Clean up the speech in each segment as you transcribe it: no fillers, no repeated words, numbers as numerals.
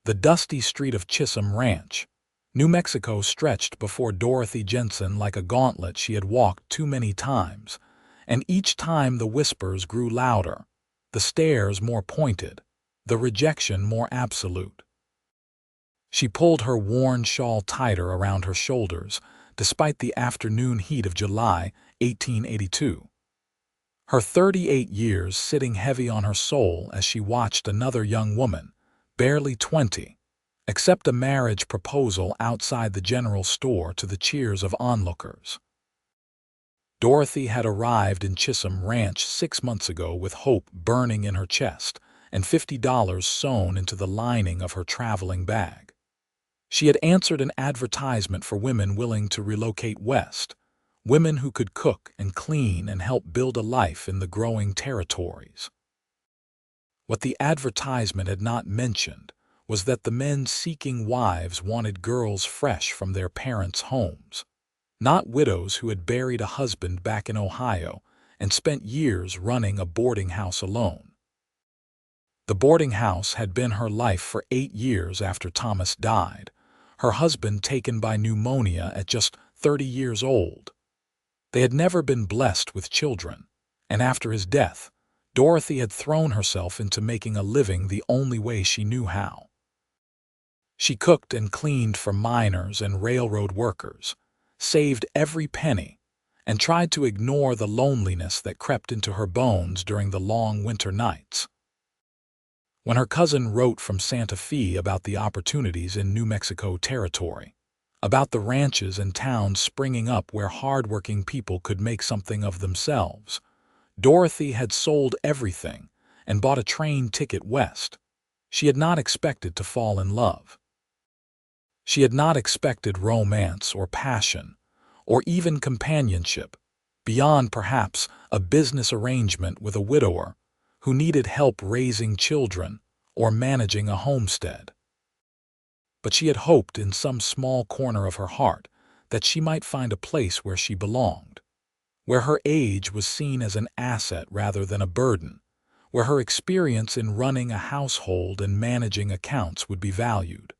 The dusty street of Chisum Ranch, New Mexico stretched before Dorothy Jensen like a gauntlet she had walked too many times, and each time the whispers grew louder, the stares more pointed, the rejection more absolute. She pulled her worn shawl tighter around her shoulders, despite the afternoon heat of July 1882. Her 38 years sitting heavy on her soul as she watched another young woman, barely 20, accept a marriage proposal outside the general store to the cheers of onlookers. Dorothy had arrived in Chisum Ranch 6 months ago with hope burning in her chest and $50 sewn into the lining of her traveling bag. She had answered an advertisement for women willing to relocate west, women who could cook and clean and help build a life in the growing territories. What the advertisement had not mentioned was that the men seeking wives wanted girls fresh from their parents' homes, not widows who had buried a husband back in Ohio and spent years running a boarding house alone. The boarding house had been her life for 8 years after Thomas died, her husband taken by pneumonia at just 30 years old. They had never been blessed with children, and after his death, Dorothy had thrown herself into making a living the only way she knew how. She cooked and cleaned for miners and railroad workers, saved every penny, and tried to ignore the loneliness that crept into her bones during the long winter nights. When her cousin wrote from Santa Fe about the opportunities in New Mexico territory, about the ranches and towns springing up where hardworking people could make something of themselves, Dorothy had sold everything and bought a train ticket west. She had not expected to fall in love. She had not expected romance or passion, or even companionship, beyond perhaps a business arrangement with a widower who needed help raising children or managing a homestead. But she had hoped in some small corner of her heart that she might find a place where she belonged, where her age was seen as an asset rather than a burden, where her experience in running a household and managing accounts would be valued.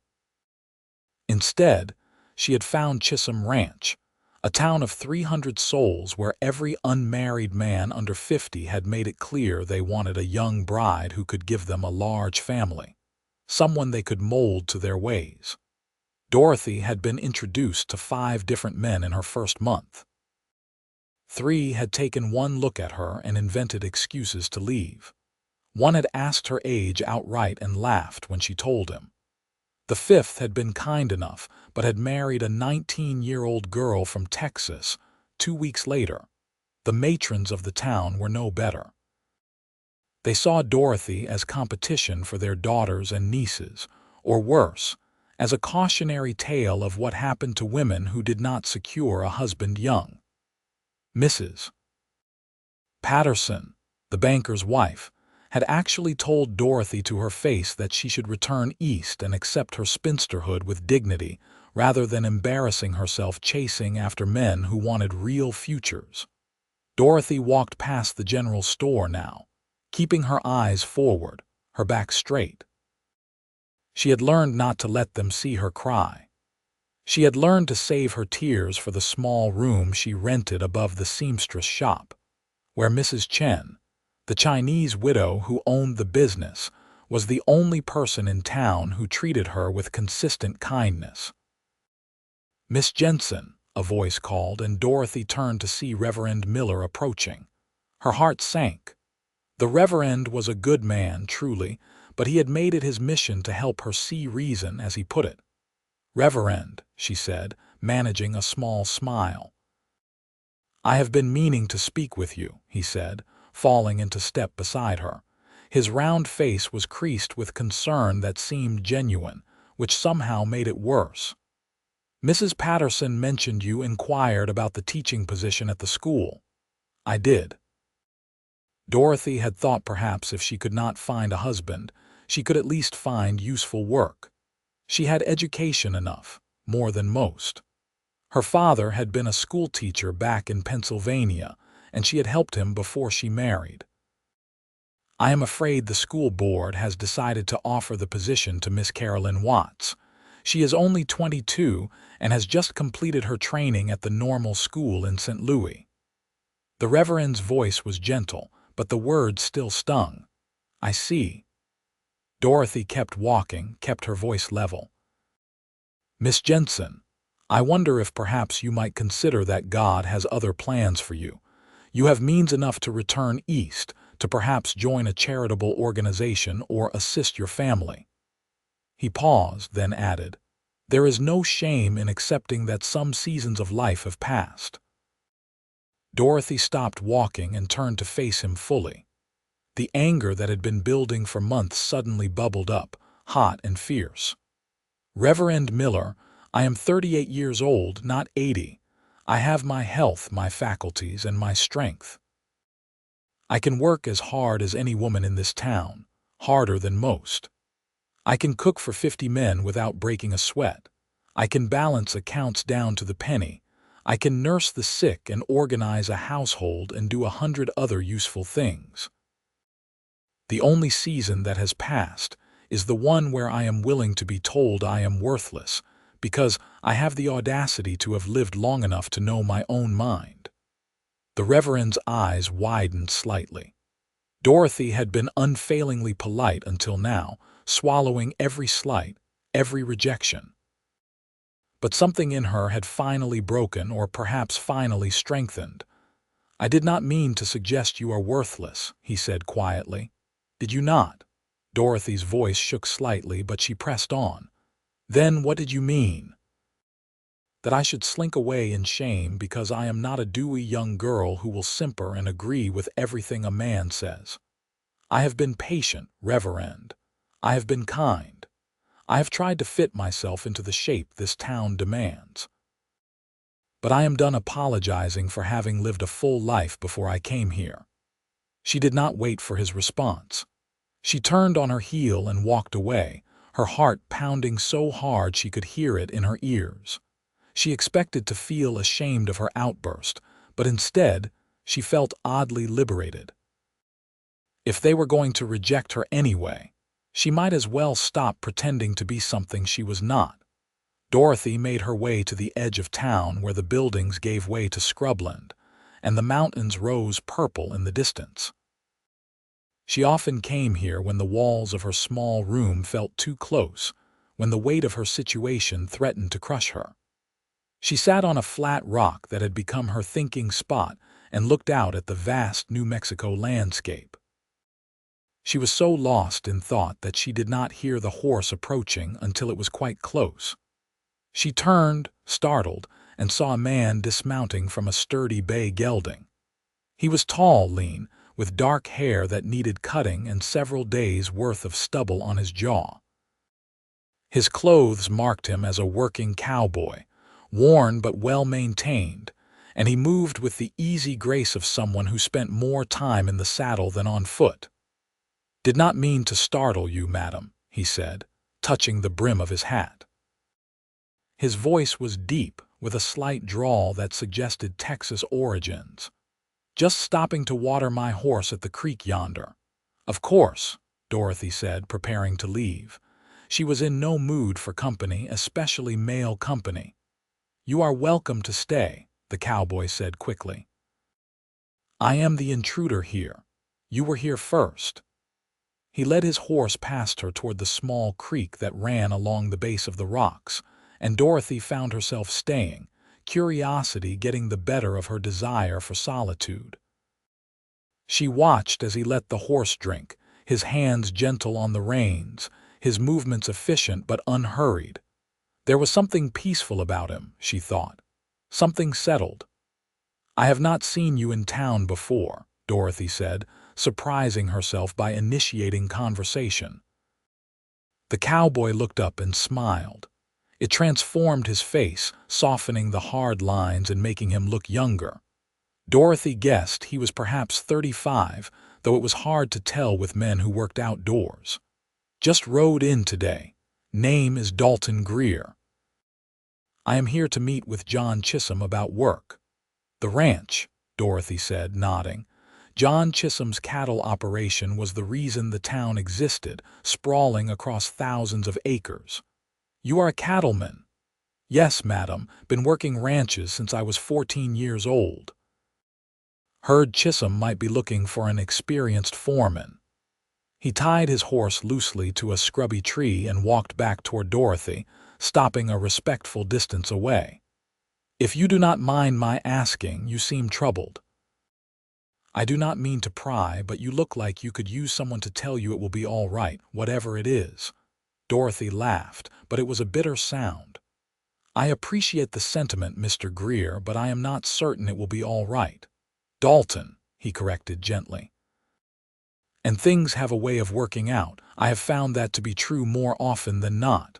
Instead, she had found Chisum Ranch, a town of 300 souls where every unmarried man under 50 had made it clear they wanted a young bride who could give them a large family, someone they could mold to their ways. Dorothy had been introduced to 5 different men in her first month. 3 had taken one look at her and invented excuses to leave. 1 had asked her age outright and laughed when she told him. The 5th had been kind enough, but had married a 19-year-old girl from Texas 2 weeks later. The matrons of the town were no better. They saw Dorothy as competition for their daughters and nieces, or worse, as a cautionary tale of what happened to women who did not secure a husband young. Mrs. Patterson, the banker's wife, had actually told Dorothy to her face that she should return east and accept her spinsterhood with dignity rather than embarrassing herself chasing after men who wanted real futures. Dorothy walked past the general store now, keeping her eyes forward, her back straight. She had learned not to let them see her cry. She had learned to save her tears for the small room she rented above the seamstress shop, where Mrs. Chen, the Chinese widow who owned the business, was the only person in town who treated her with consistent kindness. "Miss Jensen," a voice called, and Dorothy turned to see Reverend Miller approaching. Her heart sank. The Reverend was a good man, truly, but he had made it his mission to help her see reason, as he put it. "Reverend," she said, managing a small smile. "I have been meaning to speak with you," he said, falling into step beside her. His round face was creased with concern that seemed genuine, which somehow made it worse. "Mrs. Patterson mentioned you inquired about the teaching position at the school." "I did." Dorothy had thought perhaps if she could not find a husband, she could at least find useful work. She had education enough, more than most. Her father had been a schoolteacher back in Pennsylvania, and she had helped him before she married. I am afraid the school board has decided to offer the position to Miss Carolyn Watts. She is only 22 and has just completed her training at the normal school in St. Louis. The Reverend's voice was gentle, but the words still stung. I see. Dorothy kept walking, kept her voice level. Miss Jensen, I wonder if perhaps you might consider that God has other plans for you. You have means enough to return east, to perhaps join a charitable organization or assist your family. He paused, then added, There is no shame in accepting that some seasons of life have passed. Dorothy stopped walking and turned to face him fully. The anger that had been building for months suddenly bubbled up, hot and fierce. Reverend Miller, I am 38 years old, not 80. I have my health, my faculties, and my strength. I can work as hard as any woman in this town, harder than most. I can cook for 50 men without breaking a sweat. I can balance accounts down to the penny. I can nurse the sick and organize a household and do 100 other useful things. The only season that has passed is the one where I am willing to be told I am worthless, because I have the audacity to have lived long enough to know my own mind. The Reverend's eyes widened slightly. Dorothy had been unfailingly polite until now, swallowing every slight, every rejection. But something in her had finally broken, or perhaps finally strengthened. I did not mean to suggest you are worthless, he said quietly. Did you not? Dorothy's voice shook slightly, but she pressed on. Then what did you mean? That I should slink away in shame because I am not a dewy young girl who will simper and agree with everything a man says. I have been patient, Reverend. I have been kind. I have tried to fit myself into the shape this town demands. But I am done apologizing for having lived a full life before I came here. She did not wait for his response. She turned on her heel and walked away, her heart pounding so hard she could hear it in her ears. She expected to feel ashamed of her outburst, but instead, she felt oddly liberated. If they were going to reject her anyway, she might as well stop pretending to be something she was not. Dorothy made her way to the edge of town where the buildings gave way to scrubland, and the mountains rose purple in the distance. She often came here when the walls of her small room felt too close, when the weight of her situation threatened to crush her. She sat on a flat rock that had become her thinking spot and looked out at the vast New Mexico landscape. She was so lost in thought that she did not hear the horse approaching until it was quite close. She turned, startled, and saw a man dismounting from a sturdy bay gelding. He was tall, lean, with dark hair that needed cutting and several days' worth of stubble on his jaw. His clothes marked him as a working cowboy, worn but well-maintained, and he moved with the easy grace of someone who spent more time in the saddle than on foot. "Did not mean to startle you, madam," he said, touching the brim of his hat. His voice was deep, with a slight drawl that suggested Texas origins. "Just stopping to water my horse at the creek yonder." "Of course," Dorothy said, preparing to leave. She was in no mood for company, especially male company. "You are welcome to stay," the cowboy said quickly. "I am the intruder here. You were here first." He led his horse past her toward the small creek that ran along the base of the rocks, and Dorothy found herself staying, curiosity getting the better of her desire for solitude. She watched as he let the horse drink, his hands gentle on the reins, his movements efficient but unhurried. There was something peaceful about him, she thought. Something settled. "I have not seen you in town before," Dorothy said, surprising herself by initiating conversation. The cowboy looked up and smiled. It transformed his face, softening the hard lines and making him look younger. Dorothy guessed he was perhaps 35, though it was hard to tell with men who worked outdoors. "Just rode in today. Name is Dalton Greer. I am here to meet with John Chisum about work." "The ranch," Dorothy said, nodding. John Chisum's cattle operation was the reason the town existed, sprawling across thousands of acres. "You are a cattleman?" "Yes, madam, been working ranches since I was 14 years old." Heard Chisum might be looking for an experienced foreman. He tied his horse loosely to a scrubby tree and walked back toward Dorothy, stopping a respectful distance away. "If you do not mind my asking, you seem troubled." "I do not mean to pry, but you look like you could use someone to tell you it will be all right, whatever it is." Dorothy laughed, but it was a bitter sound. "I appreciate the sentiment, Mr. Greer, but I am not certain it will be all right." "Dalton," he corrected gently. "And things have a way of working out. I have found that to be true more often than not."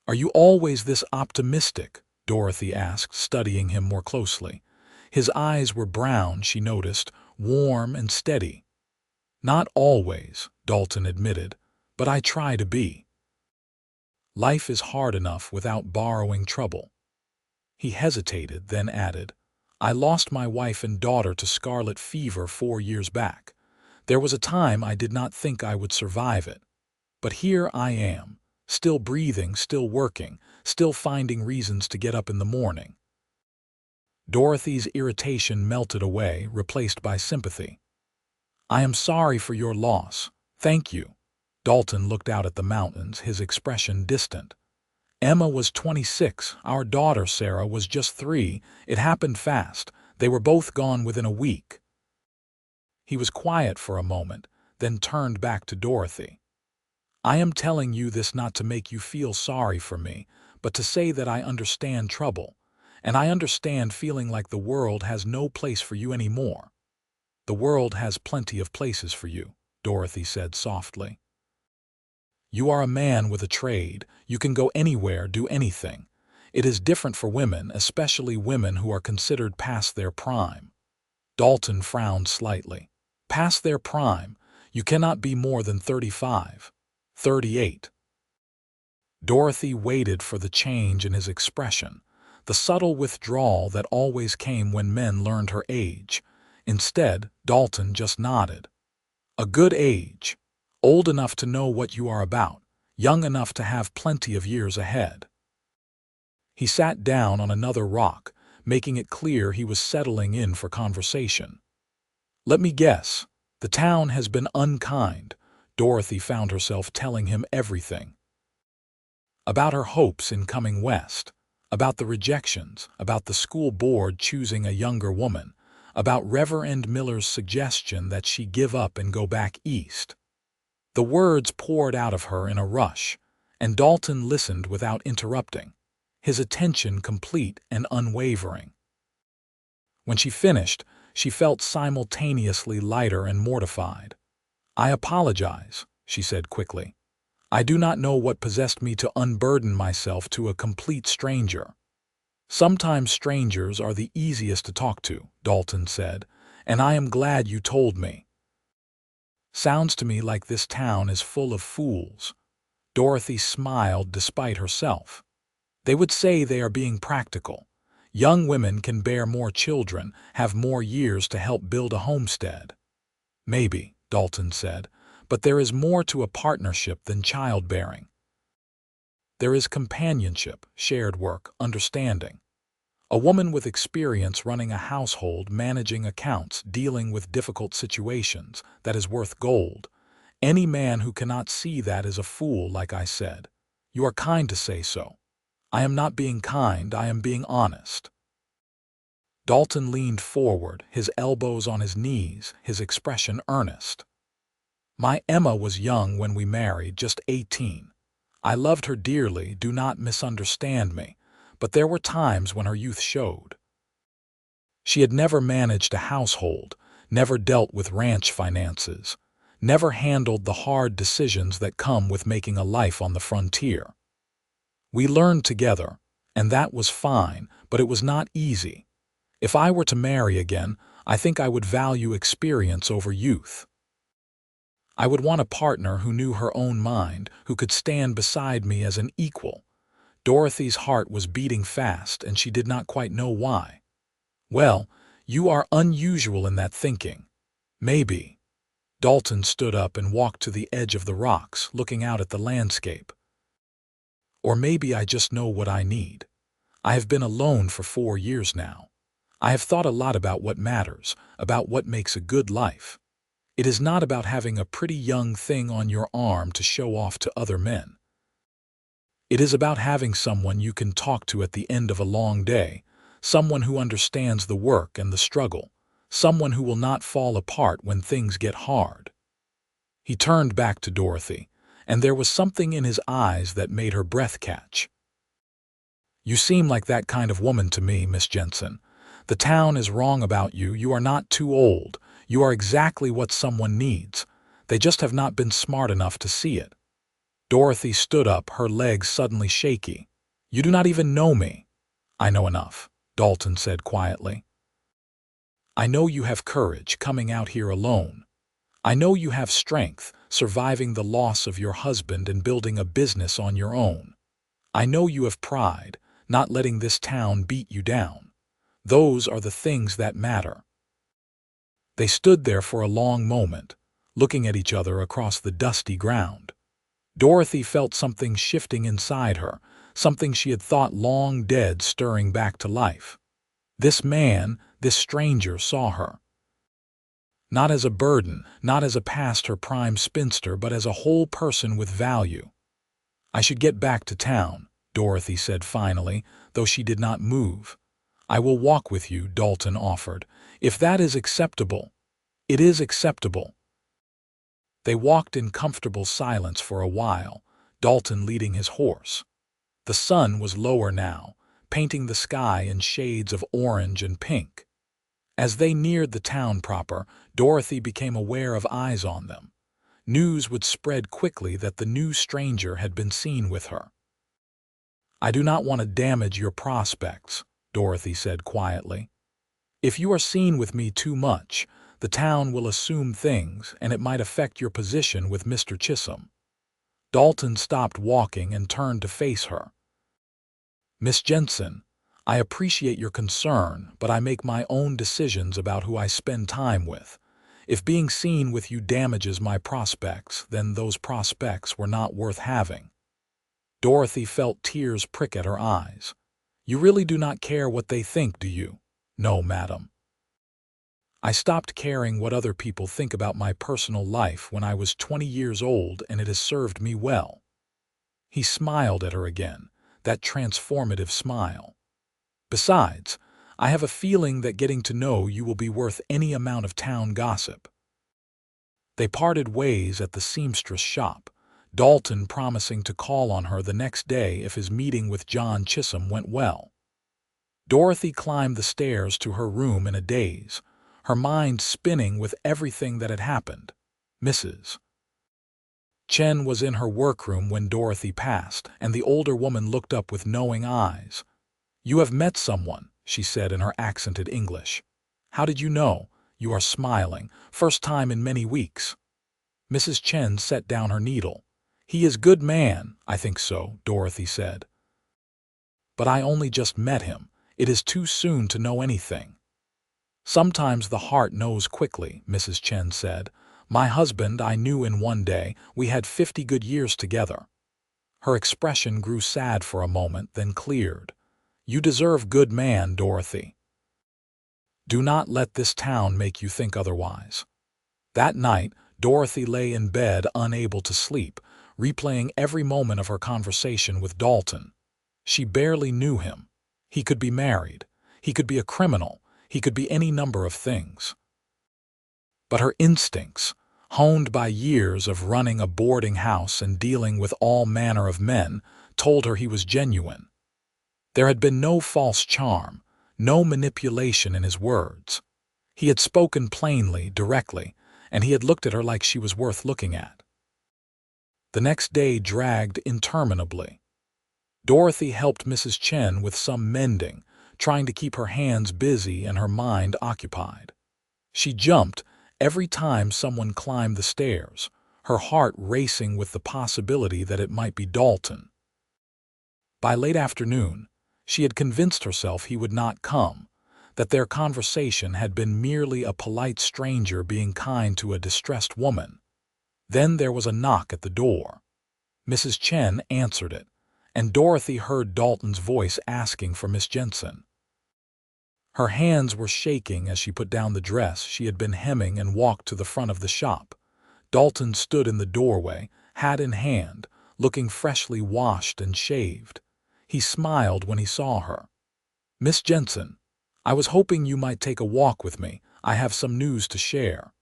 "Are you always this optimistic?" Dorothy asked, studying him more closely. His eyes were brown, she noticed, warm and steady. "Not always," Dalton admitted, "but I try to be. Life is hard enough without borrowing trouble." He hesitated, then added, "I lost my wife and daughter to scarlet fever 4 years back. There was a time I did not think I would survive it. But here I am, still breathing, still working, still finding reasons to get up in the morning." Dorothy's irritation melted away, replaced by sympathy. "I am sorry for your loss. Thank you." Dalton looked out at the mountains, his expression distant. "Emma was 26. Our daughter, Sarah, was just 3. It happened fast. They were both gone within a week." He was quiet for a moment, then turned back to Dorothy. "I am telling you this not to make you feel sorry for me, but to say that I understand trouble, and I understand feeling like the world has no place for you anymore." "The world has plenty of places for you," Dorothy said softly. "You are a man with a trade. You can go anywhere, do anything. It is different for women, especially women who are considered past their prime." Dalton frowned slightly. "Past their prime? You cannot be more than 35. 38. Dorothy waited for the change in his expression, the subtle withdrawal that always came when men learned her age. Instead, Dalton just nodded. "A good age. Old enough to know what you are about, young enough to have plenty of years ahead." He sat down on another rock, making it clear he was settling in for conversation. "Let me guess. The town has been unkind." Dorothy found herself telling him everything. About her hopes in coming west, about the rejections, about the school board choosing a younger woman, about Reverend Miller's suggestion that she give up and go back east. The words poured out of her in a rush, and Dalton listened without interrupting, his attention complete and unwavering. When she finished, she felt simultaneously lighter and mortified. "I apologize," she said quickly. "I do not know what possessed me to unburden myself to a complete stranger." "Sometimes strangers are the easiest to talk to," Dalton said, "and I am glad you told me." "Sounds to me like this town is full of fools." Dorothy smiled despite herself. "They would say they are being practical. Young women can bear more children, have more years to help build a homestead." "Maybe," Dalton said, "but there is more to a partnership than childbearing. There is companionship, shared work, understanding. A woman with experience running a household, managing accounts, dealing with difficult situations, that is worth gold. Any man who cannot see that is a fool, like I said. You are kind to say so. I am not being kind, I am being honest." Dalton leaned forward, his elbows on his knees, his expression earnest. "My Emma was young when we married, just 18. I loved her dearly, do not misunderstand me, but there were times when her youth showed. She had never managed a household, never dealt with ranch finances, never handled the hard decisions that come with making a life on the frontier. We learned together, and that was fine, but it was not easy. If I were to marry again, I think I would value experience over youth. I would want a partner who knew her own mind, who could stand beside me as an equal." Dorothy's heart was beating fast, and she did not quite know why. "Well, you are unusual in that thinking. Maybe. Dalton stood up and walked to the edge of the rocks, looking out at the landscape. Or maybe I just know what I need. I have been alone for 4 years now. I have thought a lot about what matters, about what makes a good life. It is not about having a pretty young thing on your arm to show off to other men. It is about having someone you can talk to at the end of a long day, someone who understands the work and the struggle, someone who will not fall apart when things get hard. He turned back to Dorothy, and there was something in his eyes that made her breath catch. You seem like that kind of woman to me, Miss Jensen. The town is wrong about you. You are not too old. You are exactly what someone needs. They just have not been smart enough to see it. Dorothy stood up, her legs suddenly shaky. You do not even know me. I know enough, Dalton said quietly. I know you have courage coming out here alone. I know you have strength, surviving the loss of your husband and building a business on your own. I know you have pride, not letting this town beat you down. Those are the things that matter. They stood there for a long moment, looking at each other across the dusty ground. Dorothy felt something shifting inside her, something she had thought long dead stirring back to life. This man, this stranger, saw her. Not as a burden, not as a past her prime spinster, but as a whole person with value. I should get back to town, Dorothy said finally, though she did not move. I will walk with you, Dalton offered. If that is acceptable. It is acceptable. They walked in comfortable silence for a while, Dalton leading his horse. The sun was lower now, painting the sky in shades of orange and pink. As they neared the town proper, Dorothy became aware of eyes on them. News would spread quickly that the new stranger had been seen with her. I do not want to damage your prospects, Dorothy said quietly. If you are seen with me too much, the town will assume things, and it might affect your position with Mr. Chisum. Dalton stopped walking and turned to face her. Miss Jensen, I appreciate your concern, but I make my own decisions about who I spend time with. If being seen with you damages my prospects, then those prospects were not worth having. Dorothy felt tears prick at her eyes. You really do not care what they think, do you? No, madam. I stopped caring what other people think about my personal life when I was 20 years old, and it has served me well. He smiled at her again, that transformative smile. Besides, I have a feeling that getting to know you will be worth any amount of town gossip. They parted ways at the seamstress shop, Dalton promising to call on her the next day if his meeting with John Chisum went well. Dorothy climbed the stairs to her room in a daze, her mind spinning with everything that had happened. Mrs. Chen was in her workroom when Dorothy passed, and the older woman looked up with knowing eyes. You have met someone, she said in her accented English. How did you know? You are smiling. First time in many weeks. Mrs. Chen set down her needle. He is good man, I think so, Dorothy said. But I only just met him. It is too soon to know anything. Sometimes the heart knows quickly, Mrs. Chen said. My husband I knew in one day. We had 50 good years together. Her expression grew sad for a moment, then cleared. You deserve good man, Dorothy. Do not let this town make you think otherwise. That night, Dorothy lay in bed unable to sleep, replaying every moment of her conversation with Dalton. She barely knew him. He could be married. He could be a criminal. He could be any number of things. But her instincts, honed by years of running a boarding house and dealing with all manner of men, told her he was genuine. There had been no false charm, no manipulation in his words. He had spoken plainly, directly, and he had looked at her like she was worth looking at. The next day dragged interminably. Dorothy helped Mrs. Chen with some mending, trying to keep her hands busy and her mind occupied. She jumped every time someone climbed the stairs, her heart racing with the possibility that it might be Dalton. By late afternoon, she had convinced herself he would not come. that their conversation had been merely a polite stranger being kind to a distressed woman. Then there was a knock at the door. Mrs. Chen answered it, and Dorothy heard Dalton's voice asking for Miss Jensen. Her hands were shaking as she put down the dress she had been hemming and walked to the front of the shop. Dalton stood in the doorway, hat in hand, looking freshly washed and shaved. He smiled when he saw her. "Miss Jensen, I was hoping you might take a walk with me. I have some news to share."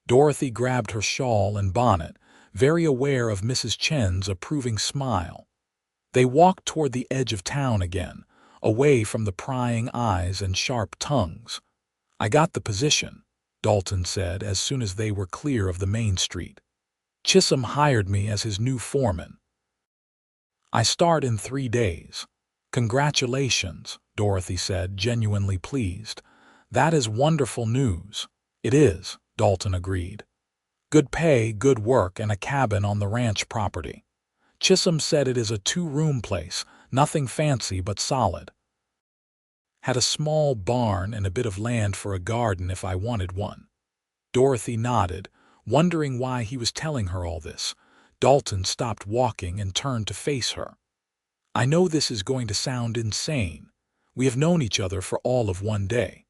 Dorothy grabbed her shawl and bonnet, very aware of Mrs. Chen's approving smile. They walked toward the edge of town again, away from the prying eyes and sharp tongues. "I got the position," Dalton said as soon as they were clear of the main street. "Chisum hired me as his new foreman. I start in 3 days. "Congratulations," Dorothy said, genuinely pleased. "That is wonderful news." "It is," Dalton agreed. "Good pay, good work, and a cabin on the ranch property. Chisum said it is a 2-room place, nothing fancy but solid. Had a small barn and a bit of land for a garden if I wanted one." Dorothy nodded, wondering why he was telling her all this. Dalton stopped walking and turned to face her. "I know this is going to sound insane. We have known each other for all of 1 day.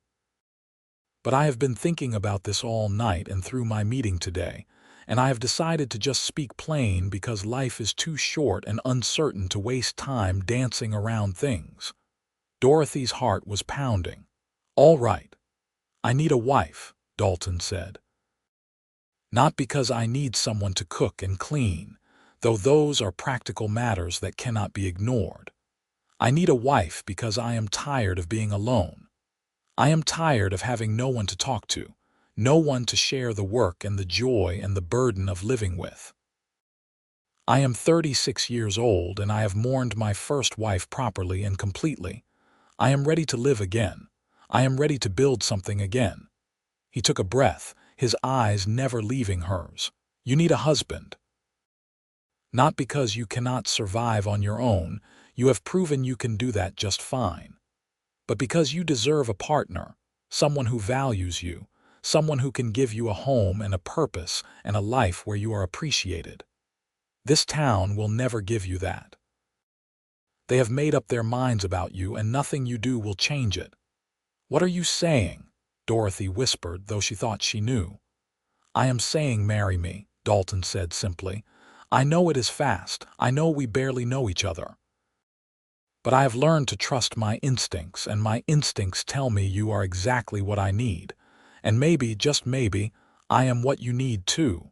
But I have been thinking about this all night and through my meeting today, and I have decided to just speak plain because life is too short and uncertain to waste time dancing around things." Dorothy's heart was pounding. "All right. I need a wife," Dalton said. "Not because I need someone to cook and clean, though those are practical matters that cannot be ignored. I need a wife because I am tired of being alone. I am tired of having no one to talk to, no one to share the work and the joy and the burden of living with. I am 36 years old and I have mourned my first wife properly and completely. I am ready to live again. I am ready to build something again." He took a breath, his eyes never leaving hers. "You need a husband. Not because you cannot survive on your own, you have proven you can do that just fine. But because you deserve a partner, someone who values you, someone who can give you a home and a purpose and a life where you are appreciated. This town will never give you that. They have made up their minds about you and nothing you do will change it." "What are you saying?" Dorothy whispered, though she thought she knew. "I am saying marry me," Dalton said simply. "I know it is fast. I know we barely know each other. But I have learned to trust my instincts, and my instincts tell me you are exactly what I need. And maybe, just maybe, I am what you need too."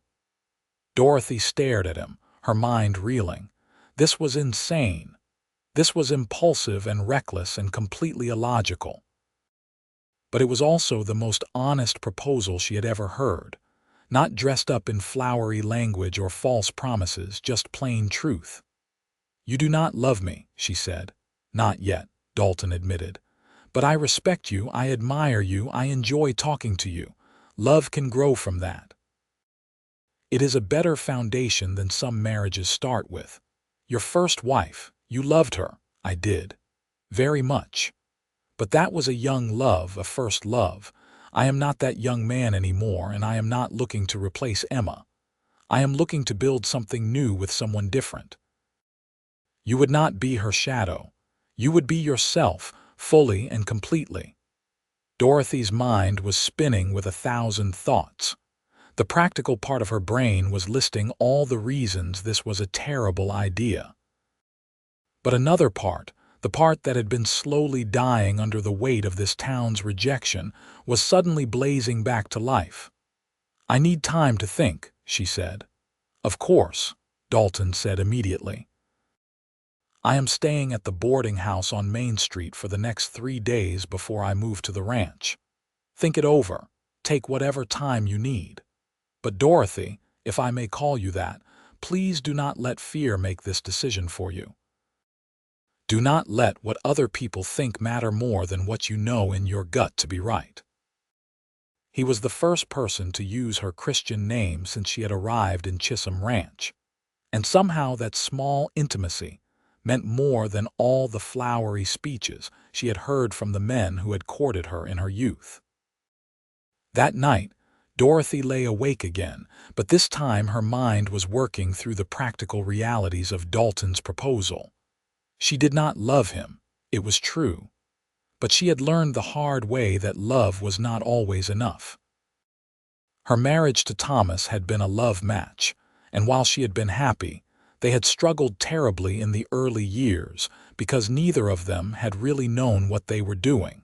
Dorothy stared at him, her mind reeling. This was insane. This was impulsive and reckless and completely illogical. But it was also the most honest proposal she had ever heard. Not dressed up in flowery language or false promises, just plain truth. "You do not love me," she said. "Not yet," Dalton admitted. "But I respect you, I admire you, I enjoy talking to you. Love can grow from that. It is a better foundation than some marriages start with. Your first wife, you loved her." "I did. Very much. But that was a young love, a first love. I am not that young man anymore, and I am not looking to replace Emma. I am looking to build something new with someone different. You would not be her shadow. You would be yourself, fully and completely." Dorothy's mind was spinning with 1,000 thoughts. The practical part of her brain was listing all the reasons this was a terrible idea. But another part, the part that had been slowly dying under the weight of this town's rejection, was suddenly blazing back to life. "I need time to think," she said. "Of course," Dalton said immediately. "I am staying at the boarding house on Main Street for the next 3 days before I move to the ranch. Think it over. Take whatever time you need. But Dorothy, if I may call you that, please do not let fear make this decision for you. Do not let what other people think matter more than what you know in your gut to be right." He was the first person to use her Christian name since she had arrived in Chisum Ranch. And somehow that small intimacy, meant more than all the flowery speeches she had heard from the men who had courted her in her youth. That night, Dorothy lay awake again, but this time her mind was working through the practical realities of Dalton's proposal. She did not love him, it was true, but she had learned the hard way that love was not always enough. Her marriage to Thomas had been a love match, and while she had been happy, they had struggled terribly in the early years because neither of them had really known what they were doing.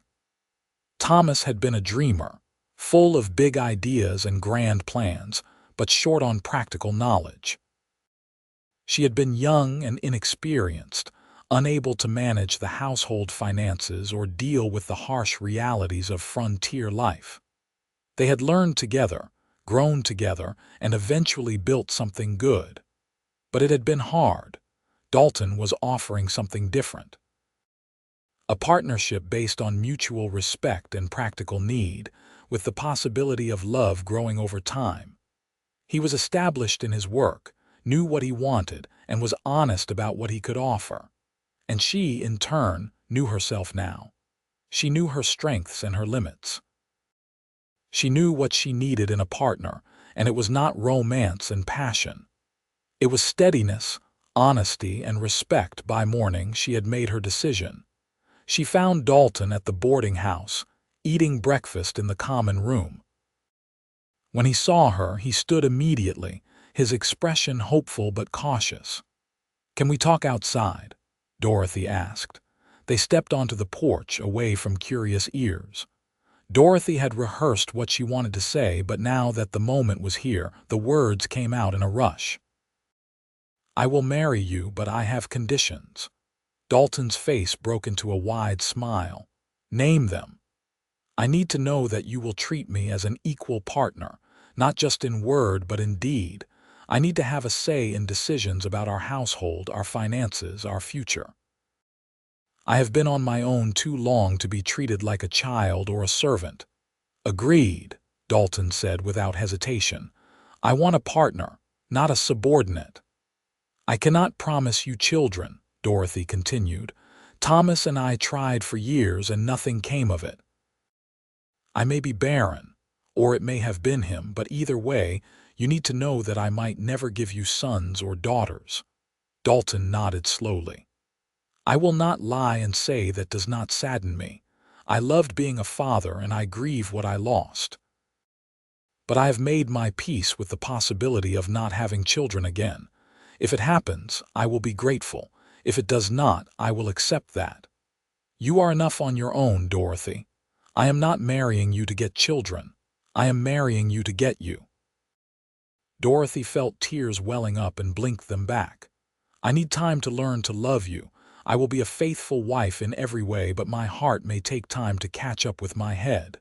Thomas had been a dreamer, full of big ideas and grand plans, but short on practical knowledge. She had been young and inexperienced, unable to manage the household finances or deal with the harsh realities of frontier life. They had learned together, grown together, and eventually built something good. But it had been hard. Dalton was offering something different. A partnership based on mutual respect and practical need, with the possibility of love growing over time. He was established in his work, knew what he wanted, and was honest about what he could offer. And she, in turn, knew herself now. She knew her strengths and her limits. She knew what she needed in a partner, and it was not romance and passion. It was steadiness, honesty, and respect. By morning she had made her decision. She found Dalton at the boarding house, eating breakfast in the common room. When he saw her, he stood immediately, his expression hopeful but cautious. "Can we talk outside?" Dorothy asked. They stepped onto the porch, away from curious ears. Dorothy had rehearsed what she wanted to say, but now that the moment was here, the words came out in a rush. "I will marry you, but I have conditions." Dalton's face broke into a wide smile. "Name them." "I need to know that you will treat me as an equal partner, not just in word but in deed. I need to have a say in decisions about our household, our finances, our future. I have been on my own too long to be treated like a child or a servant." "Agreed," Dalton said without hesitation. "I want a partner, not a subordinate." "I cannot promise you children," Dorothy continued. "Thomas and I tried for years and nothing came of it. I may be barren, or it may have been him, but either way, you need to know that I might never give you sons or daughters." Dalton nodded slowly. "I will not lie and say that does not sadden me. I loved being a father and I grieve what I lost. But I have made my peace with the possibility of not having children again. If it happens, I will be grateful. If it does not, I will accept that. You are enough on your own, Dorothy. I am not marrying you to get children. I am marrying you to get you." Dorothy felt tears welling up and blinked them back. "I need time to learn to love you. I will be a faithful wife in every way, but my heart may take time to catch up with my head."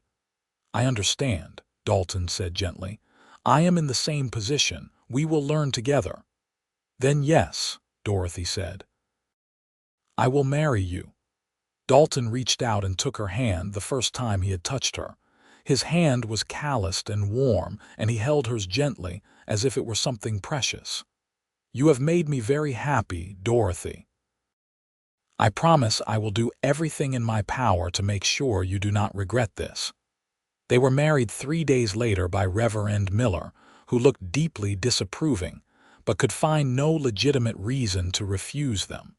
"I understand," Dalton said gently. "I am in the same position. We will learn together." "Then yes," Dorothy said. "I will marry you." Dalton reached out and took her hand the first time he had touched her. His hand was calloused and warm, and he held hers gently, as if it were something precious. "You have made me very happy, Dorothy. I promise I will do everything in my power to make sure you do not regret this." They were married 3 days later by Reverend Miller, who looked deeply disapproving, but could find no legitimate reason to refuse them.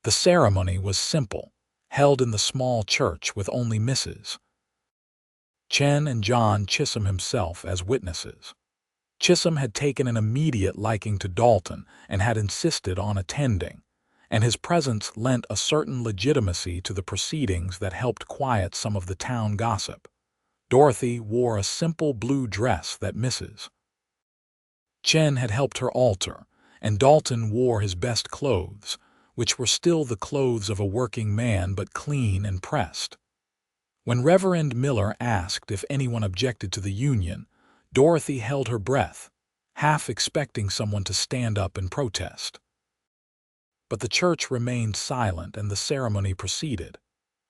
The ceremony was simple, held in the small church with only Mrs. Chen and John Chisum himself as witnesses. Chisum had taken an immediate liking to Dalton and had insisted on attending, and his presence lent a certain legitimacy to the proceedings that helped quiet some of the town gossip. Dorothy wore a simple blue dress that Mrs. Chen had helped her alter, and Dalton wore his best clothes, which were still the clothes of a working man but clean and pressed. When Reverend Miller asked if anyone objected to the union, Dorothy held her breath, half expecting someone to stand up and protest. But the church remained silent and the ceremony proceeded.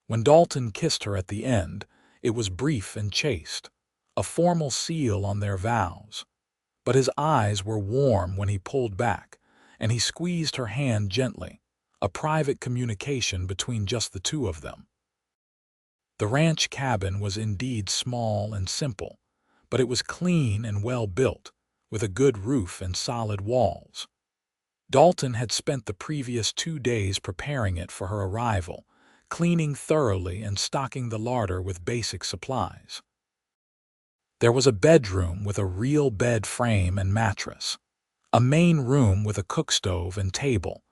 When Dalton kissed her at the end, it was brief and chaste, a formal seal on their vows. But his eyes were warm when he pulled back, and he squeezed her hand gently, a private communication between just the two of them. The ranch cabin was indeed small and simple, but it was clean and well built, with a good roof and solid walls. Dalton had spent the previous 2 days preparing it for her arrival, cleaning thoroughly and stocking the larder with basic supplies. There was a bedroom with a real bed frame and mattress, a main room with a cookstove and table,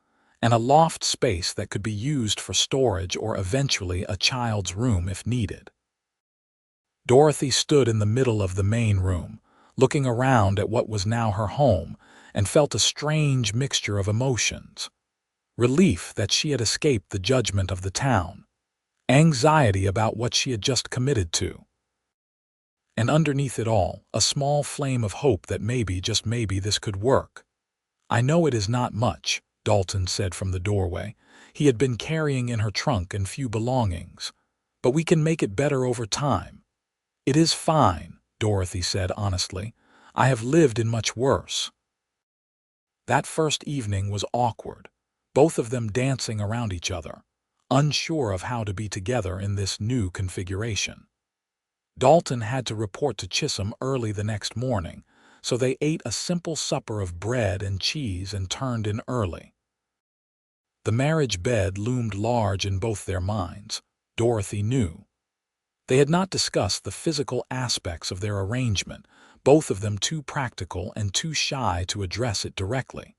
and a loft space that could be used for storage or eventually a child's room if needed. Dorothy stood in the middle of the main room, looking around at what was now her home, and felt a strange mixture of emotions. Relief that she had escaped the judgment of the town, anxiety about what she had just committed to, and underneath it all, a small flame of hope that maybe, just maybe, this could work. "I know it is not much," Dalton said from the doorway. He had been carrying in her trunk and few belongings. "But we can make it better over time." "It is fine," Dorothy said honestly. "I have lived in much worse." That first evening was awkward, both of them dancing around each other, unsure of how to be together in this new configuration. Dalton had to report to Chisum early the next morning, so they ate a simple supper of bread and cheese and turned in early. The marriage bed loomed large in both their minds, Dorothy knew. They had not discussed the physical aspects of their arrangement, both of them too practical and too shy to address it directly.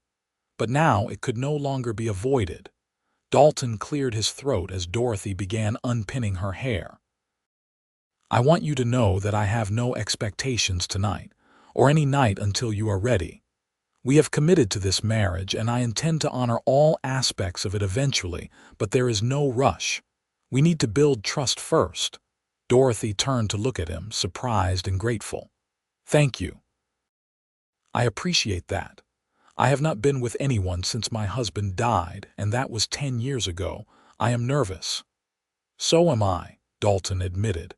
But now it could no longer be avoided. Dalton cleared his throat as Dorothy began unpinning her hair. "I want you to know that I have no expectations tonight, or any night until you are ready. We have committed to this marriage, and I intend to honor all aspects of it eventually, but there is no rush. We need to build trust first." Dorothy turned to look at him, surprised and grateful. "Thank you. I appreciate that. I have not been with anyone since my husband died, and that was 10 years ago. I am nervous." "So am I," Dalton admitted.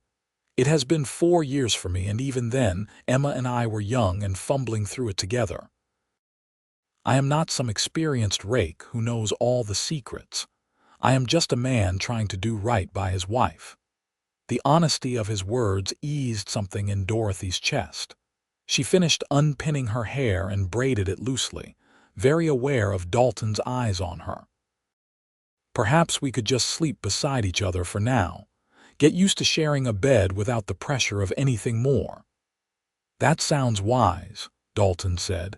"It has been 4 years for me, and even then, Emma and I were young and fumbling through it together. I am not some experienced rake who knows all the secrets. I am just a man trying to do right by his wife." The honesty of his words eased something in Dorothy's chest. She finished unpinning her hair and braided it loosely, very aware of Dalton's eyes on her. "Perhaps we could just sleep beside each other for now. Get used to sharing a bed without the pressure of anything more." "That sounds wise," Dalton said.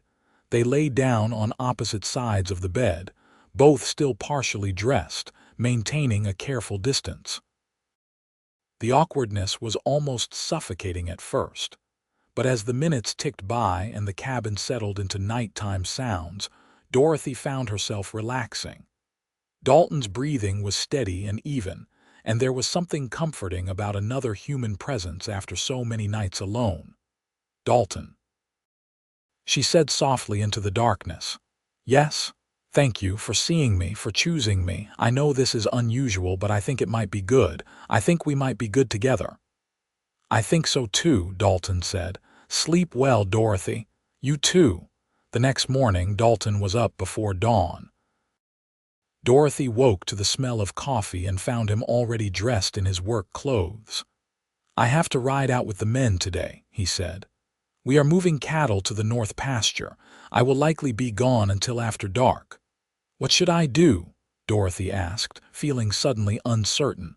They lay down on opposite sides of the bed, both still partially dressed, maintaining a careful distance. The awkwardness was almost suffocating at first, but as the minutes ticked by and the cabin settled into nighttime sounds, Dorothy found herself relaxing. Dalton's breathing was steady and even, and there was something comforting about another human presence after so many nights alone. "Dalton," she said softly into the darkness. "Yes? Thank you for seeing me, for choosing me. I know this is unusual, but I think it might be good. I think we might be good together." "I think so too," Dalton said. "Sleep well, Dorothy. You too." The next morning, Dalton was up before dawn. Dorothy woke to the smell of coffee and found him already dressed in his work clothes. "I have to ride out with the men today," he said. "We are moving cattle to the north pasture. I will likely be gone until after dark." "What should I do?" Dorothy asked, feeling suddenly uncertain.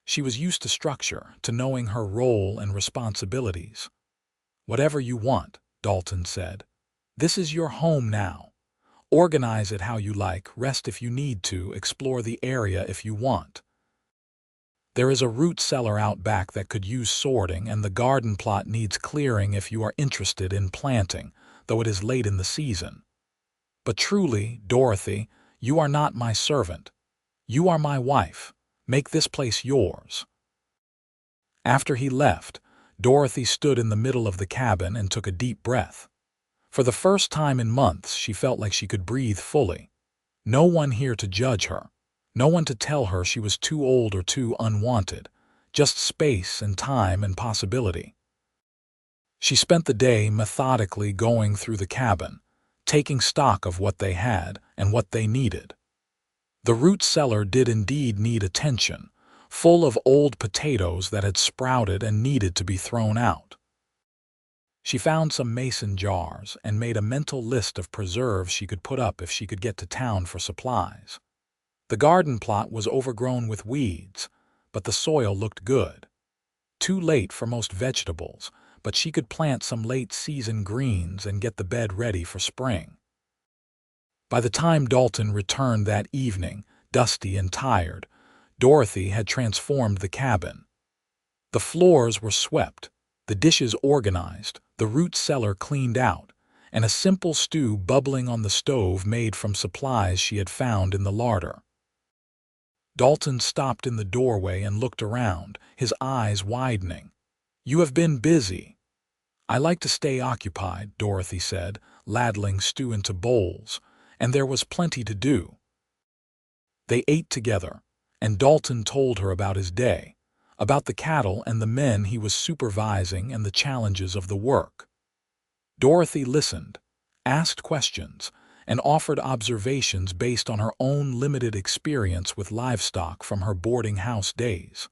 She was used to structure, to knowing her role and responsibilities. "Whatever you want," Dalton said. "This is your home now. Organize it how you like, rest if you need to, explore the area if you want. There is a root cellar out back that could use sorting, and the garden plot needs clearing if you are interested in planting, though it is late in the season. But truly, Dorothy, you are not my servant. You are my wife. Make this place yours." After he left, Dorothy stood in the middle of the cabin and took a deep breath. For the first time in months, she felt like she could breathe fully. No one here to judge her. No one to tell her she was too old or too unwanted. Just space and time and possibility. She spent the day methodically going through the cabin, taking stock of what they had and what they needed. The root cellar did indeed need attention, full of old potatoes that had sprouted and needed to be thrown out. She found some mason jars and made a mental list of preserves she could put up if she could get to town for supplies. The garden plot was overgrown with weeds, but the soil looked good. Too late for most vegetables, but she could plant some late-season greens and get the bed ready for spring. By the time Dalton returned that evening, dusty and tired, Dorothy had transformed the cabin. The floors were swept, the dishes organized, the root cellar cleaned out, and a simple stew bubbling on the stove made from supplies she had found in the larder. Dalton stopped in the doorway and looked around, his eyes widening. "You have been busy." "I like to stay occupied," Dorothy said, ladling stew into bowls, and there was plenty to do. They ate together, and Dalton told her about his day, about the cattle and the men he was supervising and the challenges of the work. Dorothy listened, asked questions, and offered observations based on her own limited experience with livestock from her boarding house days.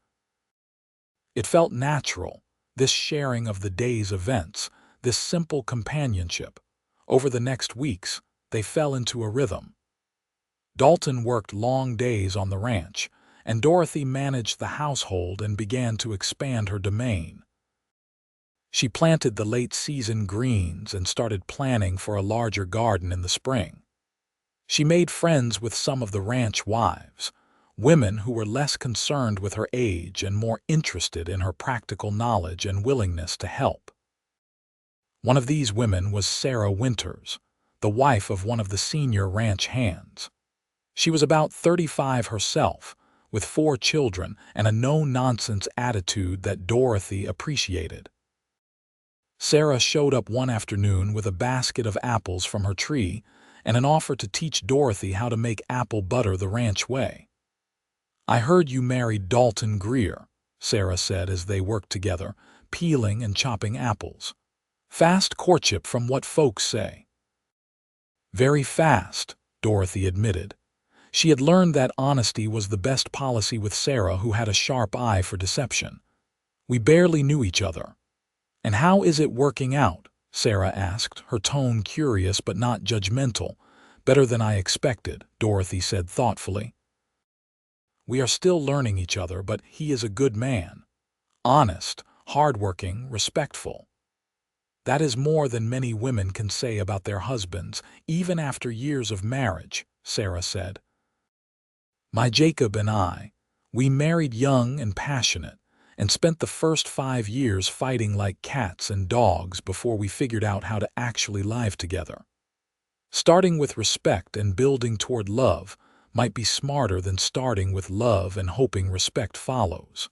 It felt natural, this sharing of the day's events, this simple companionship. Over the next weeks, they fell into a rhythm. Dalton worked long days on the ranch, and Dorothy managed the household and began to expand her domain. She planted the late-season greens and started planning for a larger garden in the spring. She made friends with some of the ranch wives, women who were less concerned with her age and more interested in her practical knowledge and willingness to help. One of these women was Sarah Winters, the wife of one of the senior ranch hands. She was about 35 herself, with 4 children and a no-nonsense attitude that Dorothy appreciated. Sarah showed up one afternoon with a basket of apples from her tree and an offer to teach Dorothy how to make apple butter the ranch way. "I heard you married Dalton Greer," Sarah said as they worked together, peeling and chopping apples. "Fast courtship from what folks say." "Very fast," Dorothy admitted. She had learned that honesty was the best policy with Sarah, who had a sharp eye for deception. "We barely knew each other." "And how is it working out?" Sarah asked, her tone curious but not judgmental. "Better than I expected," Dorothy said thoughtfully. "We are still learning each other, but he is a good man. Honest, hardworking, respectful. That is more than many women can say about their husbands, even after years of marriage," Sarah said. "My Jacob and I, we married young and passionate, and spent the first 5 years fighting like cats and dogs before we figured out how to actually live together. Starting with respect and building toward love might be smarter than starting with love and hoping respect follows."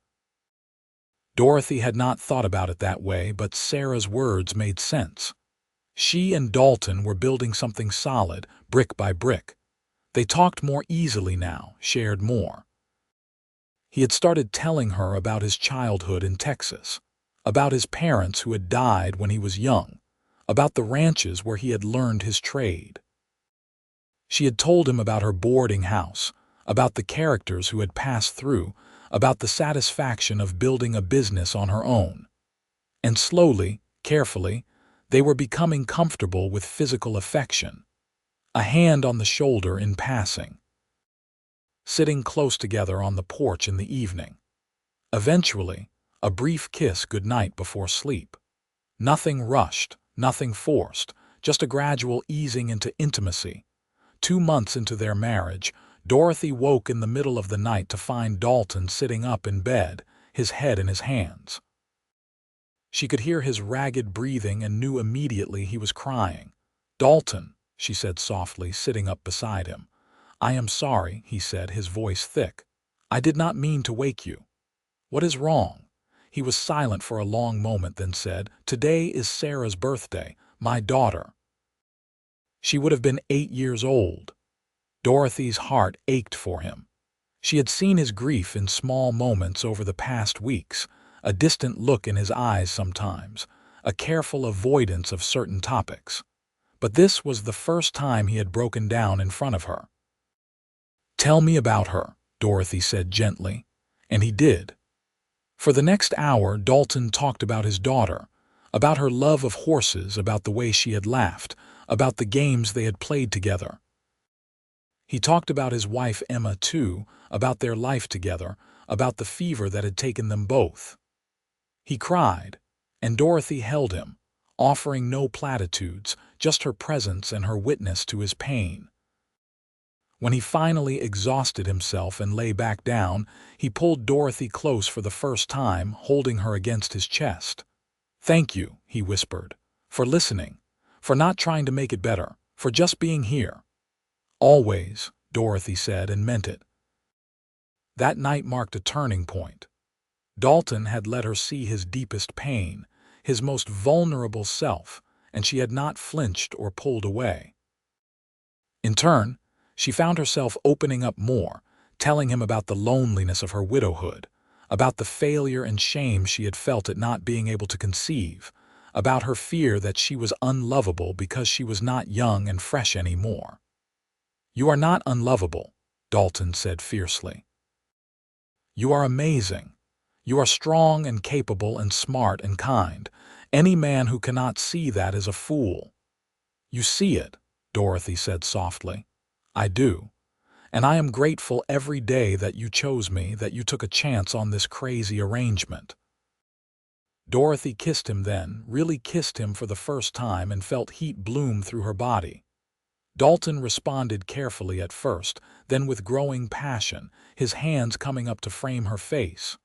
Dorothy had not thought about it that way, but Sarah's words made sense. She and Dalton were building something solid, brick by brick. They talked more easily now, shared more. He had started telling her about his childhood in Texas, about his parents who had died when he was young, about the ranches where he had learned his trade. She had told him about her boarding house, about the characters who had passed through, about the satisfaction of building a business on her own. And slowly, carefully, they were becoming comfortable with physical affection. A hand on the shoulder in passing. Sitting close together on the porch in the evening. Eventually, a brief kiss goodnight before sleep. Nothing rushed, nothing forced, just a gradual easing into intimacy. 2 months into their marriage, Dorothy woke in the middle of the night to find Dalton sitting up in bed, his head in his hands. She could hear his ragged breathing and knew immediately he was crying. "Dalton," she said softly, sitting up beside him. "I am sorry," he said, his voice thick. "I did not mean to wake you." "What is wrong?" He was silent for a long moment, then said, "Today is Sarah's birthday, my daughter." She would have been 8 years old. Dorothy's heart ached for him. She had seen his grief in small moments over the past weeks, a distant look in his eyes sometimes, a careful avoidance of certain topics. But this was the first time he had broken down in front of her. "Tell me about her," Dorothy said gently, and he did. For the next hour, Dalton talked about his daughter, about her love of horses, about the way she had laughed, about the games they had played together. He talked about his wife Emma, too, about their life together, about the fever that had taken them both. He cried, and Dorothy held him, offering no platitudes, just her presence and her witness to his pain. When he finally exhausted himself and lay back down, he pulled Dorothy close for the first time, holding her against his chest. "Thank you," he whispered, "for listening, for not trying to make it better, for just being here." "Always," Dorothy said, and meant it. That night marked a turning point. Dalton had let her see his deepest pain, his most vulnerable self, and she had not flinched or pulled away. In turn, she found herself opening up more, telling him about the loneliness of her widowhood, about the failure and shame she had felt at not being able to conceive, about her fear that she was unlovable because she was not young and fresh anymore. "You are not unlovable," Dalton said fiercely. "You are amazing. You are strong and capable and smart and kind. Any man who cannot see that is a fool." "You see it," Dorothy said softly. "I do. And I am grateful every day that you chose me, that you took a chance on this crazy arrangement." Dorothy kissed him then, really kissed him for the first time, and felt heat bloom through her body. Dalton responded carefully at first, then with growing passion, his hands coming up to frame her face.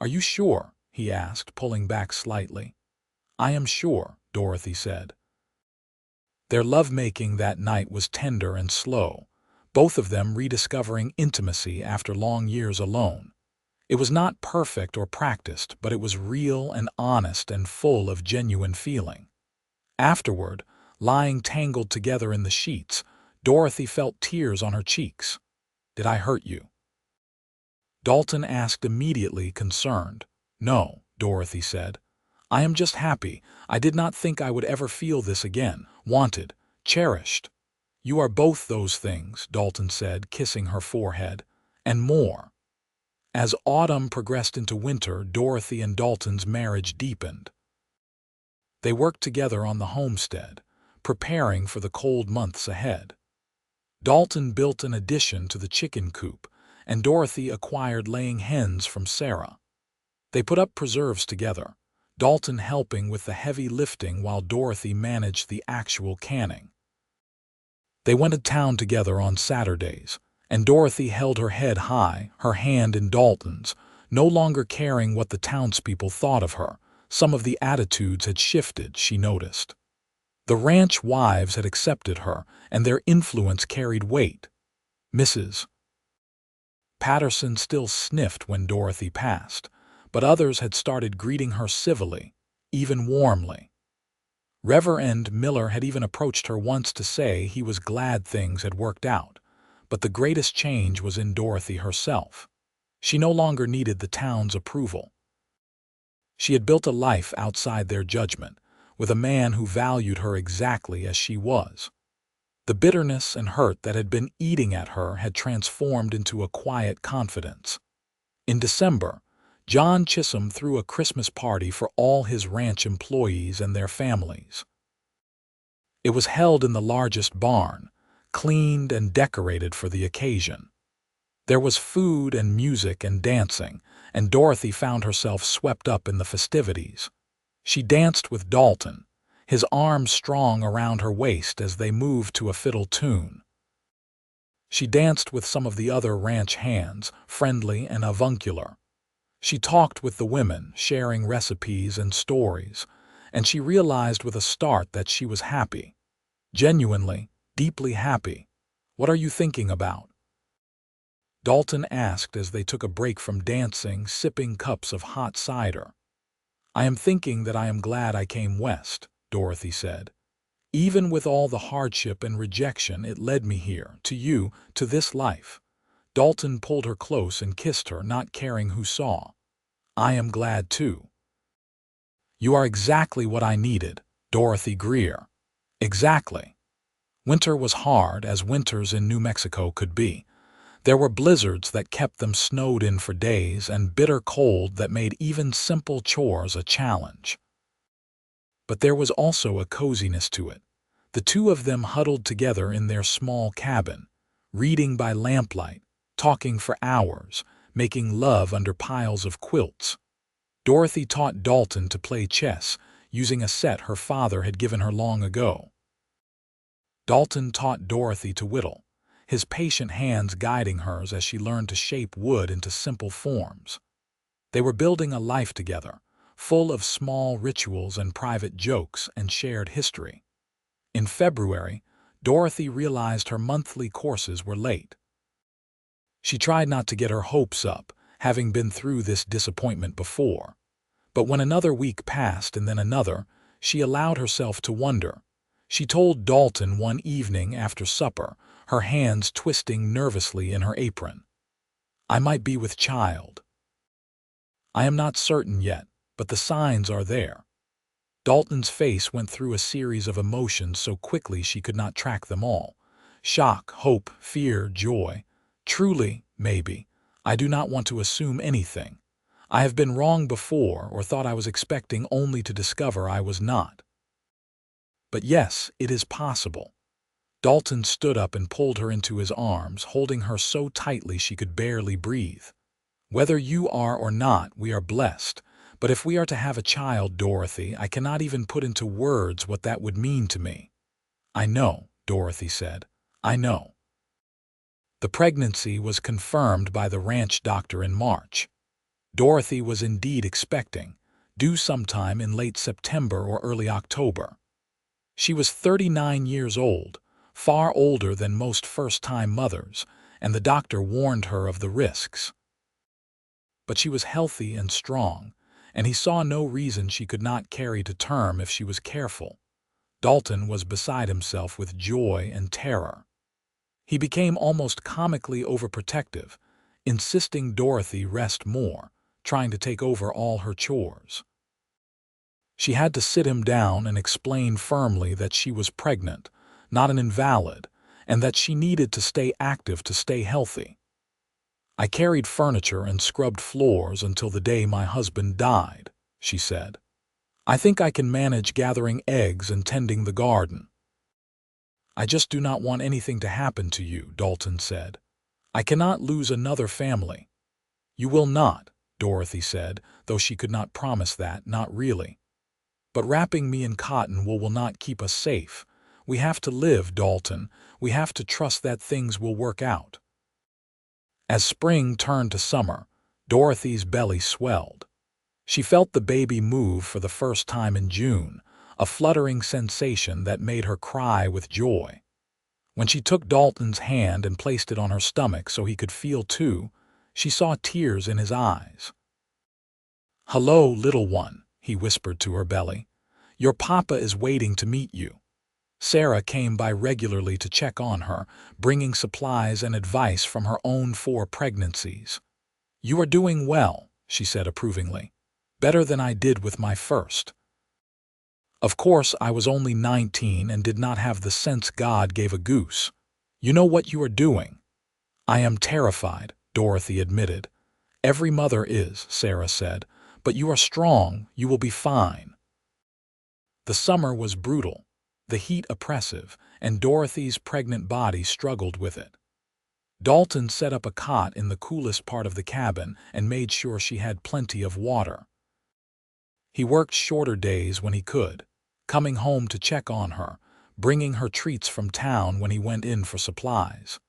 "Are you sure?" he asked, pulling back slightly. "I am sure," Dorothy said. Their lovemaking that night was tender and slow, both of them rediscovering intimacy after long years alone. It was not perfect or practiced, but it was real and honest and full of genuine feeling. Afterward, lying tangled together in the sheets, Dorothy felt tears on her cheeks. "Did I hurt you?" Dalton asked immediately, concerned. "No," Dorothy said. "I am just happy. I did not think I would ever feel this again. Wanted, cherished." "You are both those things," Dalton said, kissing her forehead. "And more." As autumn progressed into winter, Dorothy and Dalton's marriage deepened. They worked together on the homestead, preparing for the cold months ahead. Dalton built an addition to the chicken coop, and Dorothy acquired laying hens from Sarah. They put up preserves together, Dalton helping with the heavy lifting while Dorothy managed the actual canning. They went to town together on Saturdays, and Dorothy held her head high, her hand in Dalton's, no longer caring what the townspeople thought of her. Some of the attitudes had shifted, she noticed. The ranch wives had accepted her, and their influence carried weight. Mrs. Patterson still sniffed when Dorothy passed, but others had started greeting her civilly, even warmly. Reverend Miller had even approached her once to say he was glad things had worked out, but the greatest change was in Dorothy herself. She no longer needed the town's approval. She had built a life outside their judgment, with a man who valued her exactly as she was. The bitterness and hurt that had been eating at her had transformed into a quiet confidence. In December, John Chisum threw a Christmas party for all his ranch employees and their families. It was held in the largest barn, cleaned and decorated for the occasion. There was food and music and dancing, and Dorothy found herself swept up in the festivities. She danced with Dalton, his arms strong around her waist as they moved to a fiddle tune. She danced with some of the other ranch hands, friendly and avuncular. She talked with the women, sharing recipes and stories, and she realized with a start that she was happy. Genuinely, deeply happy. "What are you thinking about?" Dalton asked as they took a break from dancing, sipping cups of hot cider. "I am thinking that I am glad I came west," Dorothy said. "Even with all the hardship and rejection, it led me here, to you, to this life." Dalton pulled her close and kissed her, not caring who saw. "I am glad too." "You are exactly what I needed, Dorothy Greer." "Exactly." Winter was hard, as winters in New Mexico could be. There were blizzards that kept them snowed in for days and bitter cold that made even simple chores a challenge. But there was also a coziness to it. The two of them huddled together in their small cabin, reading by lamplight, talking for hours, making love under piles of quilts. Dorothy taught Dalton to play chess, using a set her father had given her long ago. Dalton taught Dorothy to whittle, his patient hands guiding hers as she learned to shape wood into simple forms. They were building a life together, full of small rituals and private jokes and shared history. In February, Dorothy realized her monthly courses were late. She tried not to get her hopes up, having been through this disappointment before. But when another week passed and then another, she allowed herself to wonder. She told Dalton one evening after supper, her hands twisting nervously in her apron, "I might be with child. I am not certain yet, but the signs are there." Dalton's face went through a series of emotions so quickly she could not track them all. Shock, hope, fear, joy. Truly, maybe, I do not want to assume anything. I have been wrong before or thought I was expecting only to discover I was not. But yes, it is possible. Dalton stood up and pulled her into his arms, holding her so tightly she could barely breathe. "Whether you are or not, we are blessed. But if we are to have a child, Dorothy, I cannot even put into words what that would mean to me." "I know," Dorothy said. "I know." The pregnancy was confirmed by the ranch doctor in March. Dorothy was indeed expecting, due sometime in late September or early October. She was 39 years old, far older than most first-time mothers, and the doctor warned her of the risks. But she was healthy and strong, and he saw no reason she could not carry to term if she was careful. Dalton was beside himself with joy and terror. He became almost comically overprotective, insisting Dorothy rest more, trying to take over all her chores. She had to sit him down and explain firmly that she was pregnant, not an invalid, and that she needed to stay active to stay healthy. "I carried furniture and scrubbed floors until the day my husband died," she said. "I think I can manage gathering eggs and tending the garden." "I just do not want anything to happen to you," Dalton said. "I cannot lose another family." "You will not," Dorothy said, though she could not promise that, not really. "But wrapping me in cotton wool will not keep us safe. We have to live, Dalton. We have to trust that things will work out." As spring turned to summer, Dorothy's belly swelled. She felt the baby move for the first time in June, a fluttering sensation that made her cry with joy. When she took Dalton's hand and placed it on her stomach so he could feel too, she saw tears in his eyes. "Hello, little one," he whispered to her belly. "Your papa is waiting to meet you." Sarah came by regularly to check on her, bringing supplies and advice from her own 4 pregnancies. "You are doing well," she said approvingly. "Better than I did with my first." "Of course, I was only 19 and did not have the sense God gave a goose. You know what you are doing." "I am terrified," Dorothy admitted. "Every mother is," Sarah said. "But you are strong. You will be fine." The summer was brutal, the heat oppressive, and Dorothy's pregnant body struggled with it. Dalton set up a cot in the coolest part of the cabin and made sure she had plenty of water. He worked shorter days when he could, coming home to check on her, bringing her treats from town when he went in for supplies.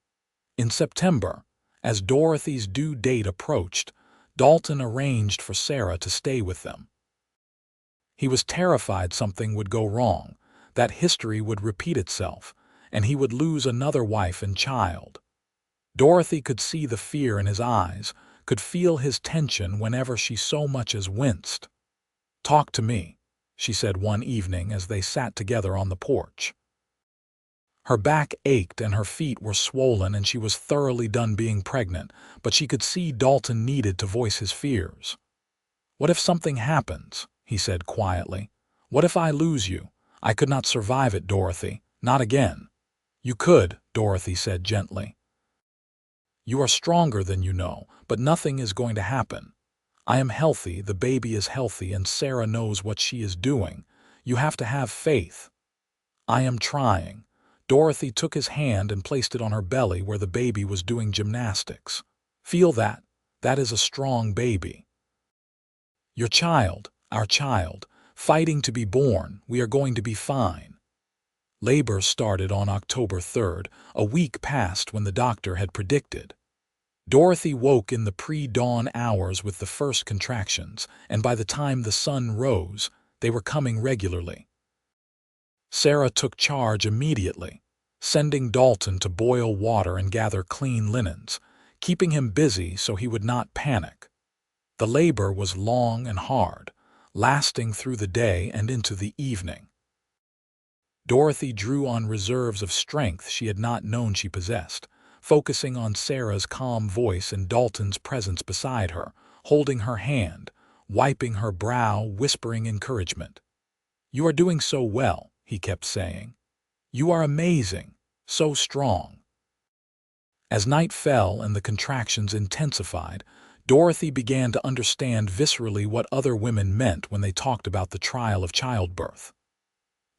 In September, as Dorothy's due date approached, Dalton arranged for Sarah to stay with them. He was terrified something would go wrong, that history would repeat itself, and he would lose another wife and child. Dorothy could see the fear in his eyes, could feel his tension whenever she so much as winced. "Talk to me," she said one evening as they sat together on the porch. Her back ached and her feet were swollen and she was thoroughly done being pregnant, but she could see Dalton needed to voice his fears. "What if something happens?" he said quietly. "What if I lose you? I could not survive it, Dorothy. Not again." "You could," Dorothy said gently. You are stronger than you know, but nothing is going to happen. I am healthy, the baby is healthy, and Sarah knows what she is doing. You have to have faith. I am trying. Dorothy took his hand and placed it on her belly where the baby was doing gymnastics. Feel that? That is a strong baby. Your child, our child, fighting to be born, we are going to be fine. Labor started on October 3rd, a week past when the doctor had predicted. Dorothy woke in the pre-dawn hours with the first contractions, and by the time the sun rose, they were coming regularly. Sarah took charge immediately, sending Dalton to boil water and gather clean linens, keeping him busy so he would not panic. The labor was long and hard, lasting through the day and into the evening. Dorothy drew on reserves of strength she had not known she possessed, focusing on Sarah's calm voice and Dalton's presence beside her, holding her hand, wiping her brow, whispering encouragement. "You are doing so well," he kept saying. "You are amazing, so strong." As night fell and the contractions intensified, Dorothy began to understand viscerally what other women meant when they talked about the trial of childbirth.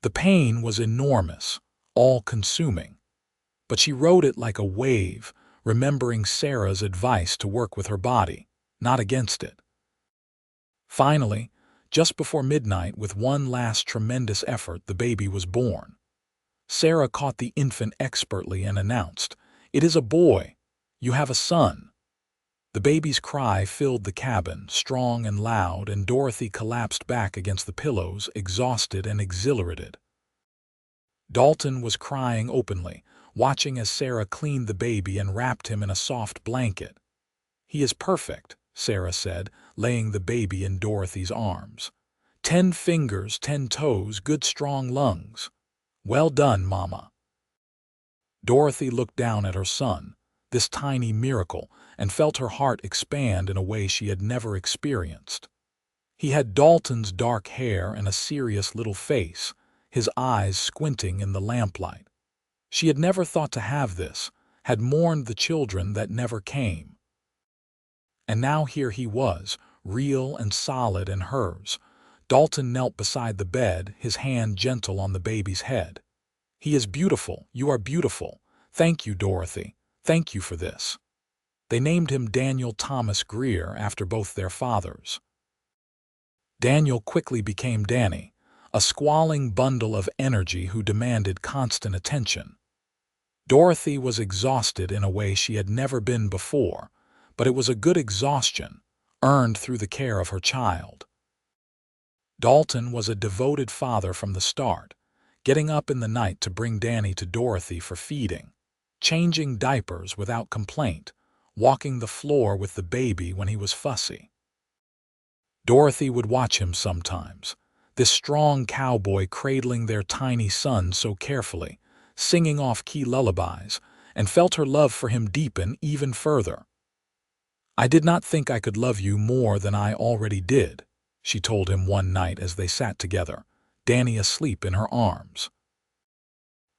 The pain was enormous, all-consuming, but she rode it like a wave, remembering Sarah's advice to work with her body, not against it. Finally, just before midnight, with one last tremendous effort, the baby was born. Sarah caught the infant expertly and announced, "It is a boy. You have a son." The baby's cry filled the cabin, strong and loud, and Dorothy collapsed back against the pillows, exhausted and exhilarated. Dalton was crying openly, watching as Sarah cleaned the baby and wrapped him in a soft blanket. "He is perfect," Sarah said, laying the baby in Dorothy's arms. 10 fingers, 10 toes, good strong lungs. Well done, Mama." Dorothy looked down at her son, this tiny miracle, and felt her heart expand in a way she had never experienced. He had Dalton's dark hair and a serious little face, his eyes squinting in the lamplight. She had never thought to have this, had mourned the children that never came. And now here he was, real and solid and hers. Dalton knelt beside the bed, his hand gentle on the baby's head. "He is beautiful, you are beautiful. Thank you, Dorothy. Thank you for this." They named him Daniel Thomas Greer after both their fathers. Daniel quickly became Danny, a squalling bundle of energy who demanded constant attention. Dorothy was exhausted in a way she had never been before, but it was a good exhaustion, earned through the care of her child. Dalton was a devoted father from the start, getting up in the night to bring Danny to Dorothy for feeding, changing diapers without complaint, walking the floor with the baby when he was fussy. Dorothy would watch him sometimes, this strong cowboy cradling their tiny son so carefully, singing off-key lullabies, and felt her love for him deepen even further. "I did not think I could love you more than I already did," she told him one night as they sat together, Danny asleep in her arms.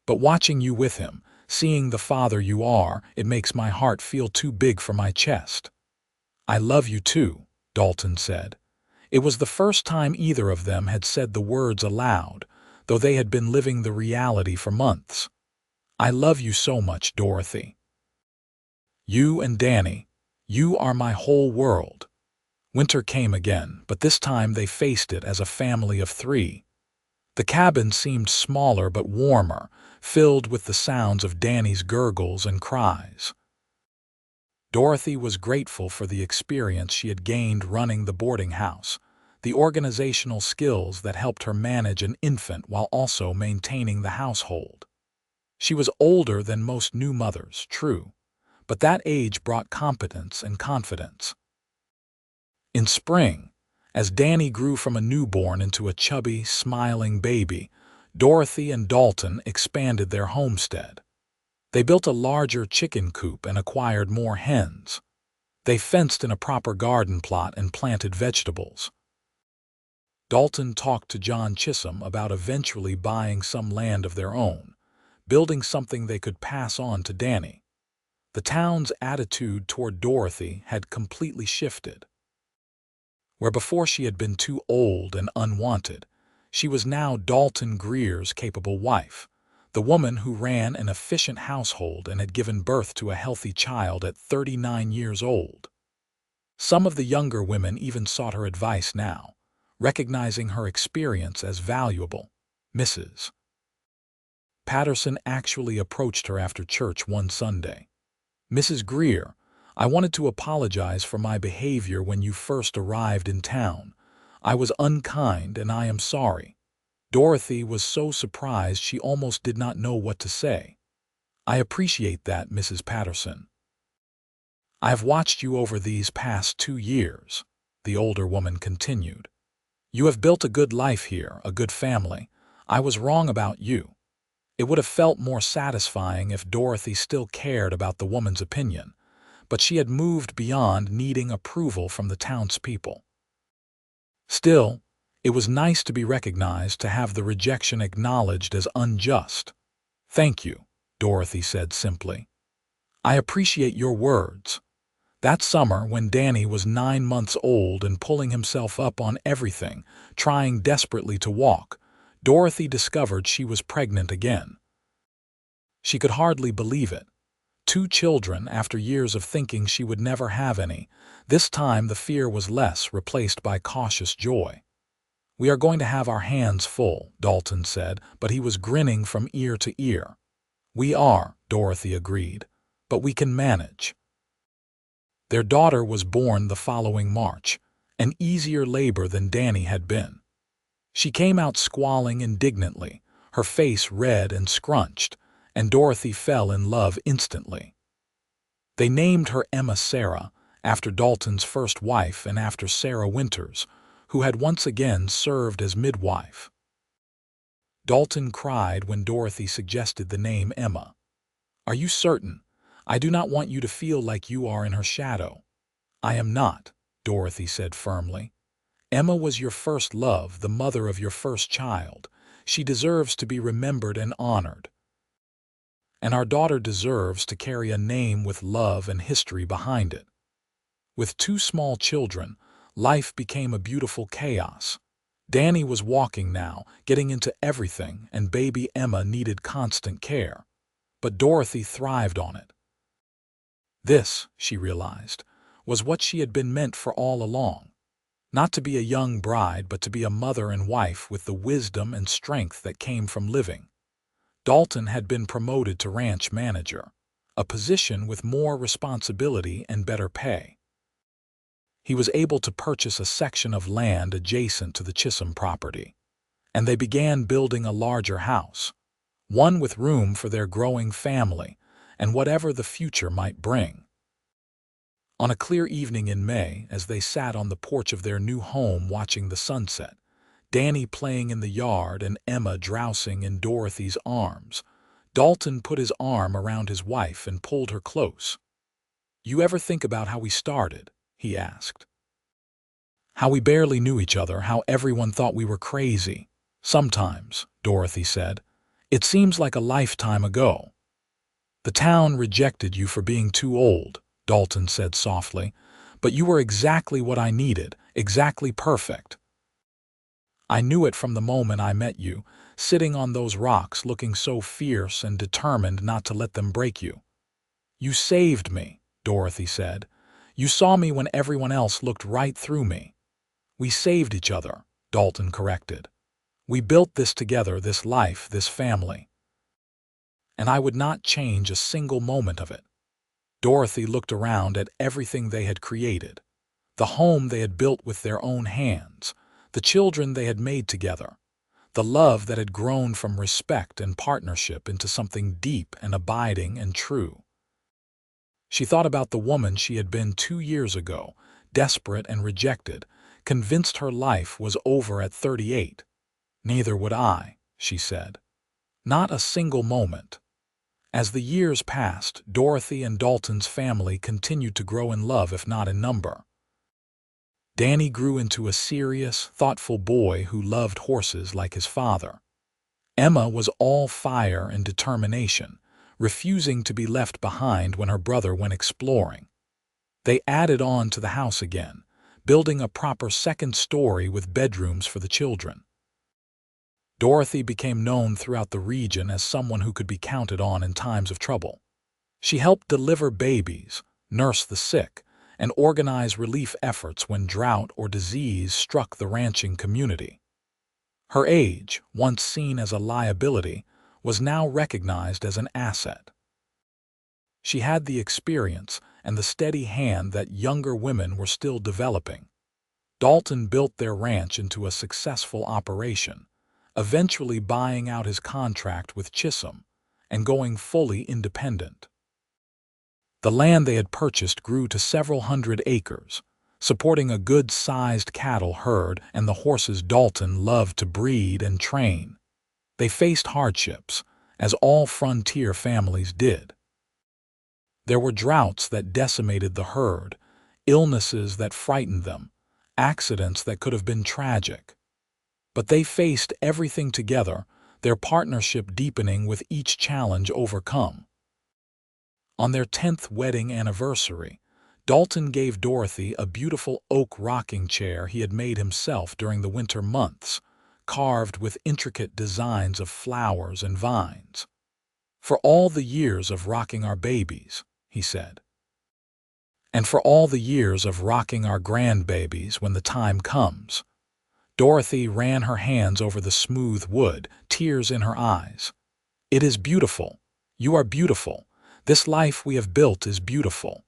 "But watching you with him, seeing the father you are, it makes my heart feel too big for my chest." "I love you too," Dalton said. It was the first time either of them had said the words aloud, though they had been living the reality for months. "I love you so much, Dorothy. You and Danny, you are my whole world." Winter came again, but this time they faced it as a family of 3. The cabin seemed smaller but warmer, filled with the sounds of Danny's gurgles and cries. Dorothy was grateful for the experience she had gained running the boarding house, the organizational skills that helped her manage an infant while also maintaining the household. She was older than most new mothers, true, but that age brought competence and confidence. In spring, as Danny grew from a newborn into a chubby, smiling baby, Dorothy and Dalton expanded their homestead. They built a larger chicken coop and acquired more hens. They fenced in a proper garden plot and planted vegetables. Dalton talked to John Chisum about eventually buying some land of their own, building something they could pass on to Danny. The town's attitude toward Dorothy had completely shifted. Where before she had been too old and unwanted, she was now Dalton Greer's capable wife, the woman who ran an efficient household and had given birth to a healthy child at 39 years old. Some of the younger women even sought her advice now, recognizing her experience as valuable. Mrs. Patterson actually approached her after church one Sunday. "Mrs. Greer, I wanted to apologize for my behavior when you first arrived in town. I was unkind and I am sorry." Dorothy was so surprised she almost did not know what to say. "I appreciate that, Mrs. Patterson. I have watched you over these past 2 years," the older woman continued. "You have built a good life here, a good family. I was wrong about you." It would have felt more satisfying if Dorothy still cared about the woman's opinion, but she had moved beyond needing approval from the townspeople. Still, it was nice to be recognized, to have the rejection acknowledged as unjust. "Thank you," Dorothy said simply. "I appreciate your words." That summer, when Danny was 9 months old and pulling himself up on everything, trying desperately to walk, Dorothy discovered she was pregnant again. She could hardly believe it. 2 children after years of thinking she would never have any. This time the fear was less, replaced by cautious joy. "We are going to have our hands full," Dalton said, but he was grinning from ear to ear. "We are," Dorothy agreed, "but we can manage." Their daughter was born the following March, an easier labor than Danny had been. She came out squalling indignantly, her face red and scrunched, and Dorothy fell in love instantly. They named her Emma Sarah, after Dalton's first wife and after Sarah Winters, who had once again served as midwife. Dalton cried when Dorothy suggested the name Emma. "Are you certain? I do not want you to feel like you are in her shadow." "I am not," Dorothy said firmly. "Emma was your first love, the mother of your first child. She deserves to be remembered and honored. And our daughter deserves to carry a name with love and history behind it." With 2 small children, life became a beautiful chaos. Danny was walking now, getting into everything, and baby Emma needed constant care. But Dorothy thrived on it. This, she realized, was what she had been meant for all along. Not to be a young bride, but to be a mother and wife with the wisdom and strength that came from living. Dalton had been promoted to ranch manager, a position with more responsibility and better pay. He was able to purchase a section of land adjacent to the Chisum property, and they began building a larger house, one with room for their growing family and whatever the future might bring. On a clear evening in May, as they sat on the porch of their new home watching the sunset, Danny playing in the yard and Emma drowsing in Dorothy's arms, Dalton put his arm around his wife and pulled her close. "You ever think about how we started?" he asked. "How we barely knew each other, how everyone thought we were crazy." "Sometimes," Dorothy said. "It seems like a lifetime ago." "The town rejected you for being too old," Dalton said softly, "but you were exactly what I needed, exactly perfect. I knew it from the moment I met you, sitting on those rocks looking so fierce and determined not to let them break you." "You saved me," Dorothy said. "You saw me when everyone else looked right through me." "We saved each other," Dalton corrected. "We built this together, this life, this family. And I would not change a single moment of it." Dorothy looked around at everything they had created, the home they had built with their own hands, the children they had made together, the love that had grown from respect and partnership into something deep and abiding and true. She thought about the woman she had been 2 years ago, desperate and rejected, convinced her life was over at 38. "Neither would I," she said. "Not a single moment." As the years passed, Dorothy and Dalton's family continued to grow in love, if not in number. Danny grew into a serious, thoughtful boy who loved horses like his father. Emma was all fire and determination, refusing to be left behind when her brother went exploring. They added on to the house again, building a proper second story with bedrooms for the children. Dorothy became known throughout the region as someone who could be counted on in times of trouble. She helped deliver babies, nurse the sick, and organize relief efforts when drought or disease struck the ranching community. Her age, once seen as a liability, was now recognized as an asset. She had the experience and the steady hand that younger women were still developing. Dalton built their ranch into a successful operation, eventually buying out his contract with Chisum and going fully independent. The land they had purchased grew to several hundred acres, supporting a good-sized cattle herd and the horses Dalton loved to breed and train. They faced hardships, as all frontier families did. There were droughts that decimated the herd, illnesses that frightened them, accidents that could have been tragic. But they faced everything together, their partnership deepening with each challenge overcome. On their 10th wedding anniversary, Dalton gave Dorothy a beautiful oak rocking chair he had made himself during the winter months, carved with intricate designs of flowers and vines. "For all the years of rocking our babies," he said. "And for all the years of rocking our grandbabies when the time comes." Dorothy ran her hands over the smooth wood, tears in her eyes. "It is beautiful. You are beautiful. This life we have built is beautiful."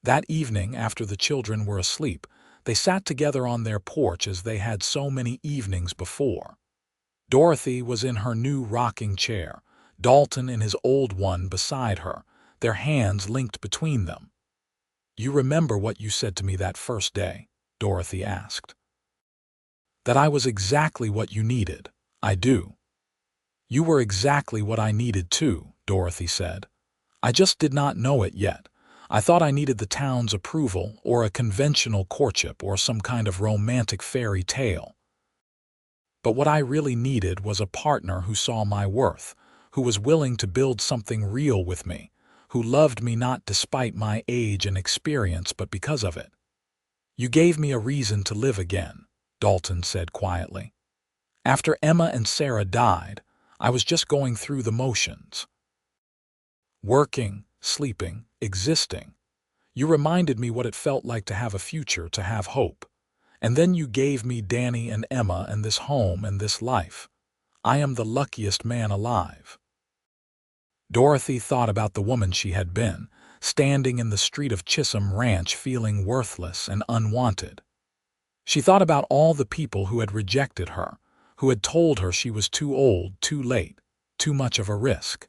That evening, after the children were asleep, they sat together on their porch as they had so many evenings before. Dorothy was in her new rocking chair, Dalton in his old one beside her, their hands linked between them. "You remember what you said to me that first day?" Dorothy asked. "That I was exactly what you needed." "I do." "You were exactly what I needed too," Dorothy said. "I just did not know it yet. I thought I needed the town's approval, or a conventional courtship, or some kind of romantic fairy tale. But what I really needed was a partner who saw my worth, who was willing to build something real with me, who loved me not despite my age and experience but because of it." "You gave me a reason to live again," Dalton said quietly. "After Emma and Sarah died, I was just going through the motions. Working, sleeping, existing. You reminded me what it felt like to have a future, to have hope. And then you gave me Danny and Emma and this home and this life. I am the luckiest man alive." Dorothy thought about the woman she had been, standing in the street of Chisum Ranch feeling worthless and unwanted. She thought about all the people who had rejected her, who had told her she was too old, too late, too much of a risk.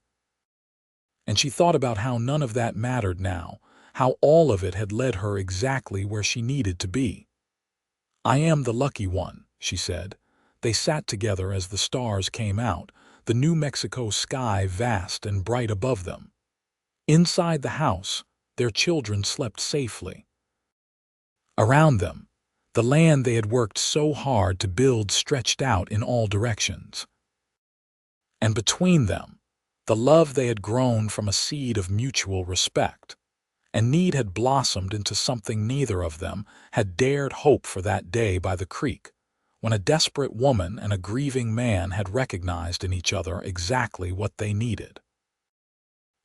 And she thought about how none of that mattered now, how all of it had led her exactly where she needed to be. "I am the lucky one," she said. They sat together as the stars came out, the New Mexico sky vast and bright above them. Inside the house, their children slept safely. Around them, the land they had worked so hard to build stretched out in all directions. And between them, the love they had grown from a seed of mutual respect, and need had blossomed into something neither of them had dared hope for that day by the creek, when a desperate woman and a grieving man had recognized in each other exactly what they needed.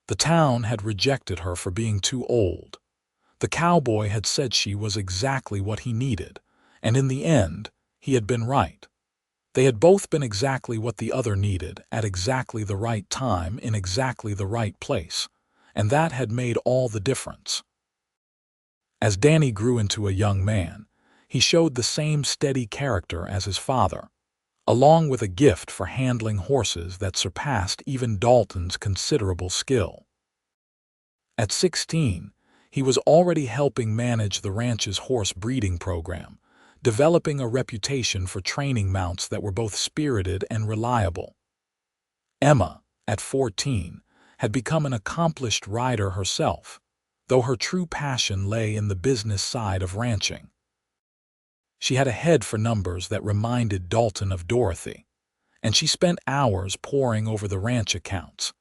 The town had rejected her for being too old. The cowboy had said she was exactly what he needed, and in the end, he had been right. They had both been exactly what the other needed, at exactly the right time, in exactly the right place, and that had made all the difference. As Danny grew into a young man, he showed the same steady character as his father, along with a gift for handling horses that surpassed even Dalton's considerable skill. At 16, he was already helping manage the ranch's horse breeding program, developing a reputation for training mounts that were both spirited and reliable. Emma, at 14, had become an accomplished rider herself, though her true passion lay in the business side of ranching. She had a head for numbers that reminded Dalton of Dorothy, and she spent hours poring over the ranch accounts,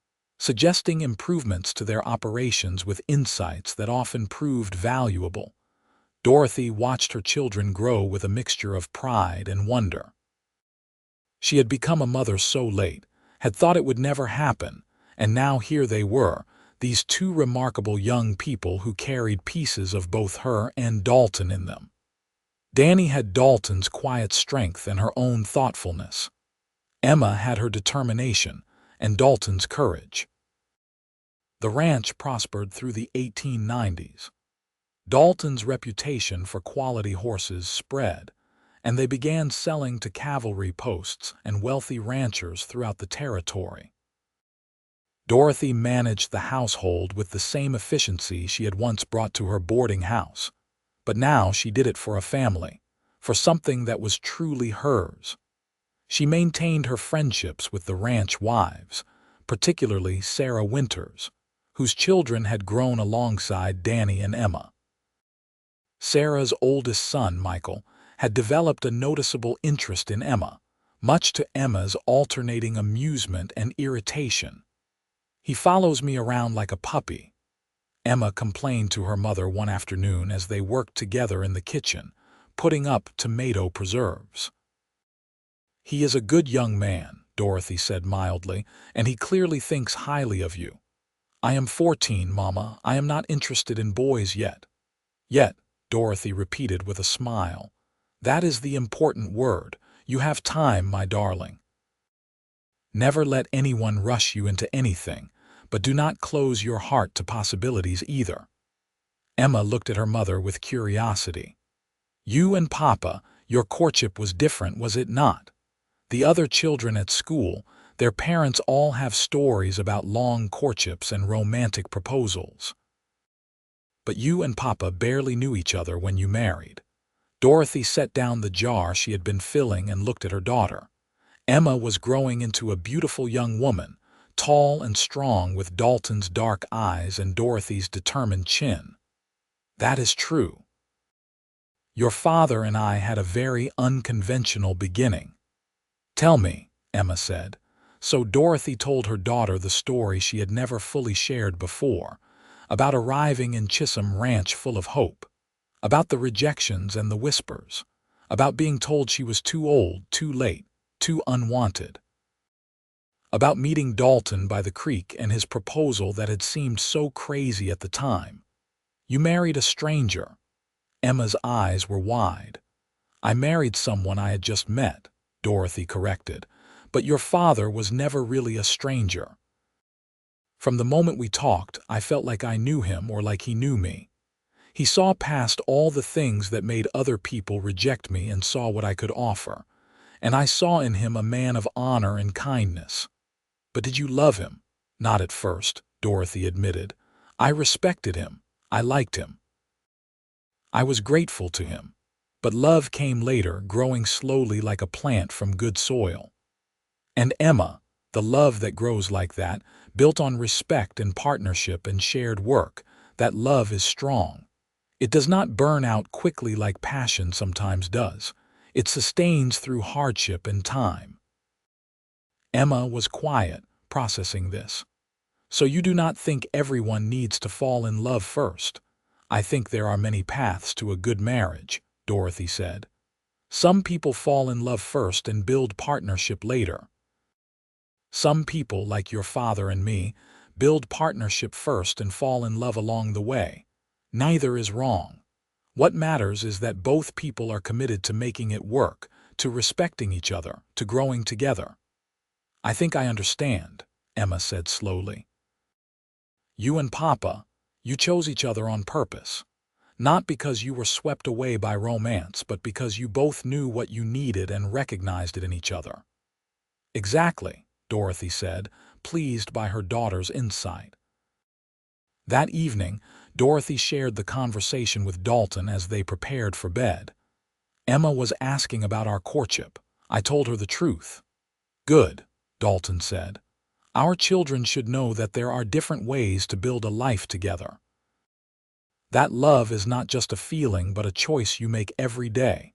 suggesting improvements to their operations with insights that often proved valuable. Dorothy watched her children grow with a mixture of pride and wonder. She had become a mother so late, had thought it would never happen, and now here they were, these two remarkable young people who carried pieces of both her and Dalton in them. Danny had Dalton's quiet strength and her own thoughtfulness. Emma had her determination and Dalton's courage. The ranch prospered through the 1890s. Dalton's reputation for quality horses spread, and they began selling to cavalry posts and wealthy ranchers throughout the territory. Dorothy managed the household with the same efficiency she had once brought to her boarding house, but now she did it for a family, for something that was truly hers. She maintained her friendships with the ranch wives, particularly Sarah Winters, whose children had grown alongside Danny and Emma. Sarah's oldest son, Michael, had developed a noticeable interest in Emma, much to Emma's alternating amusement and irritation. "He follows me around like a puppy," Emma complained to her mother one afternoon as they worked together in the kitchen, putting up tomato preserves. "He is a good young man," Dorothy said mildly, "and he clearly thinks highly of you." "I am 14, Mama. I am not interested in boys yet." "Yet," Dorothy repeated with a smile. "That is the important word. You have time, my darling. Never let anyone rush you into anything, but do not close your heart to possibilities either." Emma looked at her mother with curiosity. "You and Papa, your courtship was different, was it not? The other children at school, their parents all have stories about long courtships and romantic proposals. But you and Papa barely knew each other when you married." Dorothy set down the jar she had been filling and looked at her daughter. Emma was growing into a beautiful young woman, tall and strong with Dalton's dark eyes and Dorothy's determined chin. "That is true. Your father and I had a very unconventional beginning." "Tell me," Emma said. So Dorothy told her daughter the story she had never fully shared before, about arriving in Chisum Ranch full of hope, about the rejections and the whispers, about being told she was too old, too late, too unwanted, about meeting Dalton by the creek and his proposal that had seemed so crazy at the time. "You married a stranger." Emma's eyes were wide. "I married someone I had just met," Dorothy corrected, "but your father was never really a stranger. From the moment we talked, I felt like I knew him or like he knew me. He saw past all the things that made other people reject me and saw what I could offer. And I saw in him a man of honor and kindness." "But did you love him?" "Not at first," Dorothy admitted. "I respected him. I liked him. I was grateful to him. But love came later, growing slowly like a plant from good soil. And Emma, the love that grows like that, built on respect and partnership and shared work, that love is strong. It does not burn out quickly like passion sometimes does. It sustains through hardship and time." Emma was quiet, processing this. "So you do not think everyone needs to fall in love first?" "I think there are many paths to a good marriage," Dorothy said. "Some people fall in love first and build partnership later. Some people, like your father and me, build partnership first and fall in love along the way. Neither is wrong. What matters is that both people are committed to making it work, to respecting each other, to growing together." "I think I understand," Emma said slowly. "You and Papa, you chose each other on purpose. Not because you were swept away by romance, but because you both knew what you needed and recognized it in each other." "Exactly," Dorothy said, pleased by her daughter's insight. That evening, Dorothy shared the conversation with Dalton as they prepared for bed. "Emma was asking about our courtship. I told her the truth." "Good," Dalton said. "Our children should know that there are different ways to build a life together. That love is not just a feeling but a choice you make every day."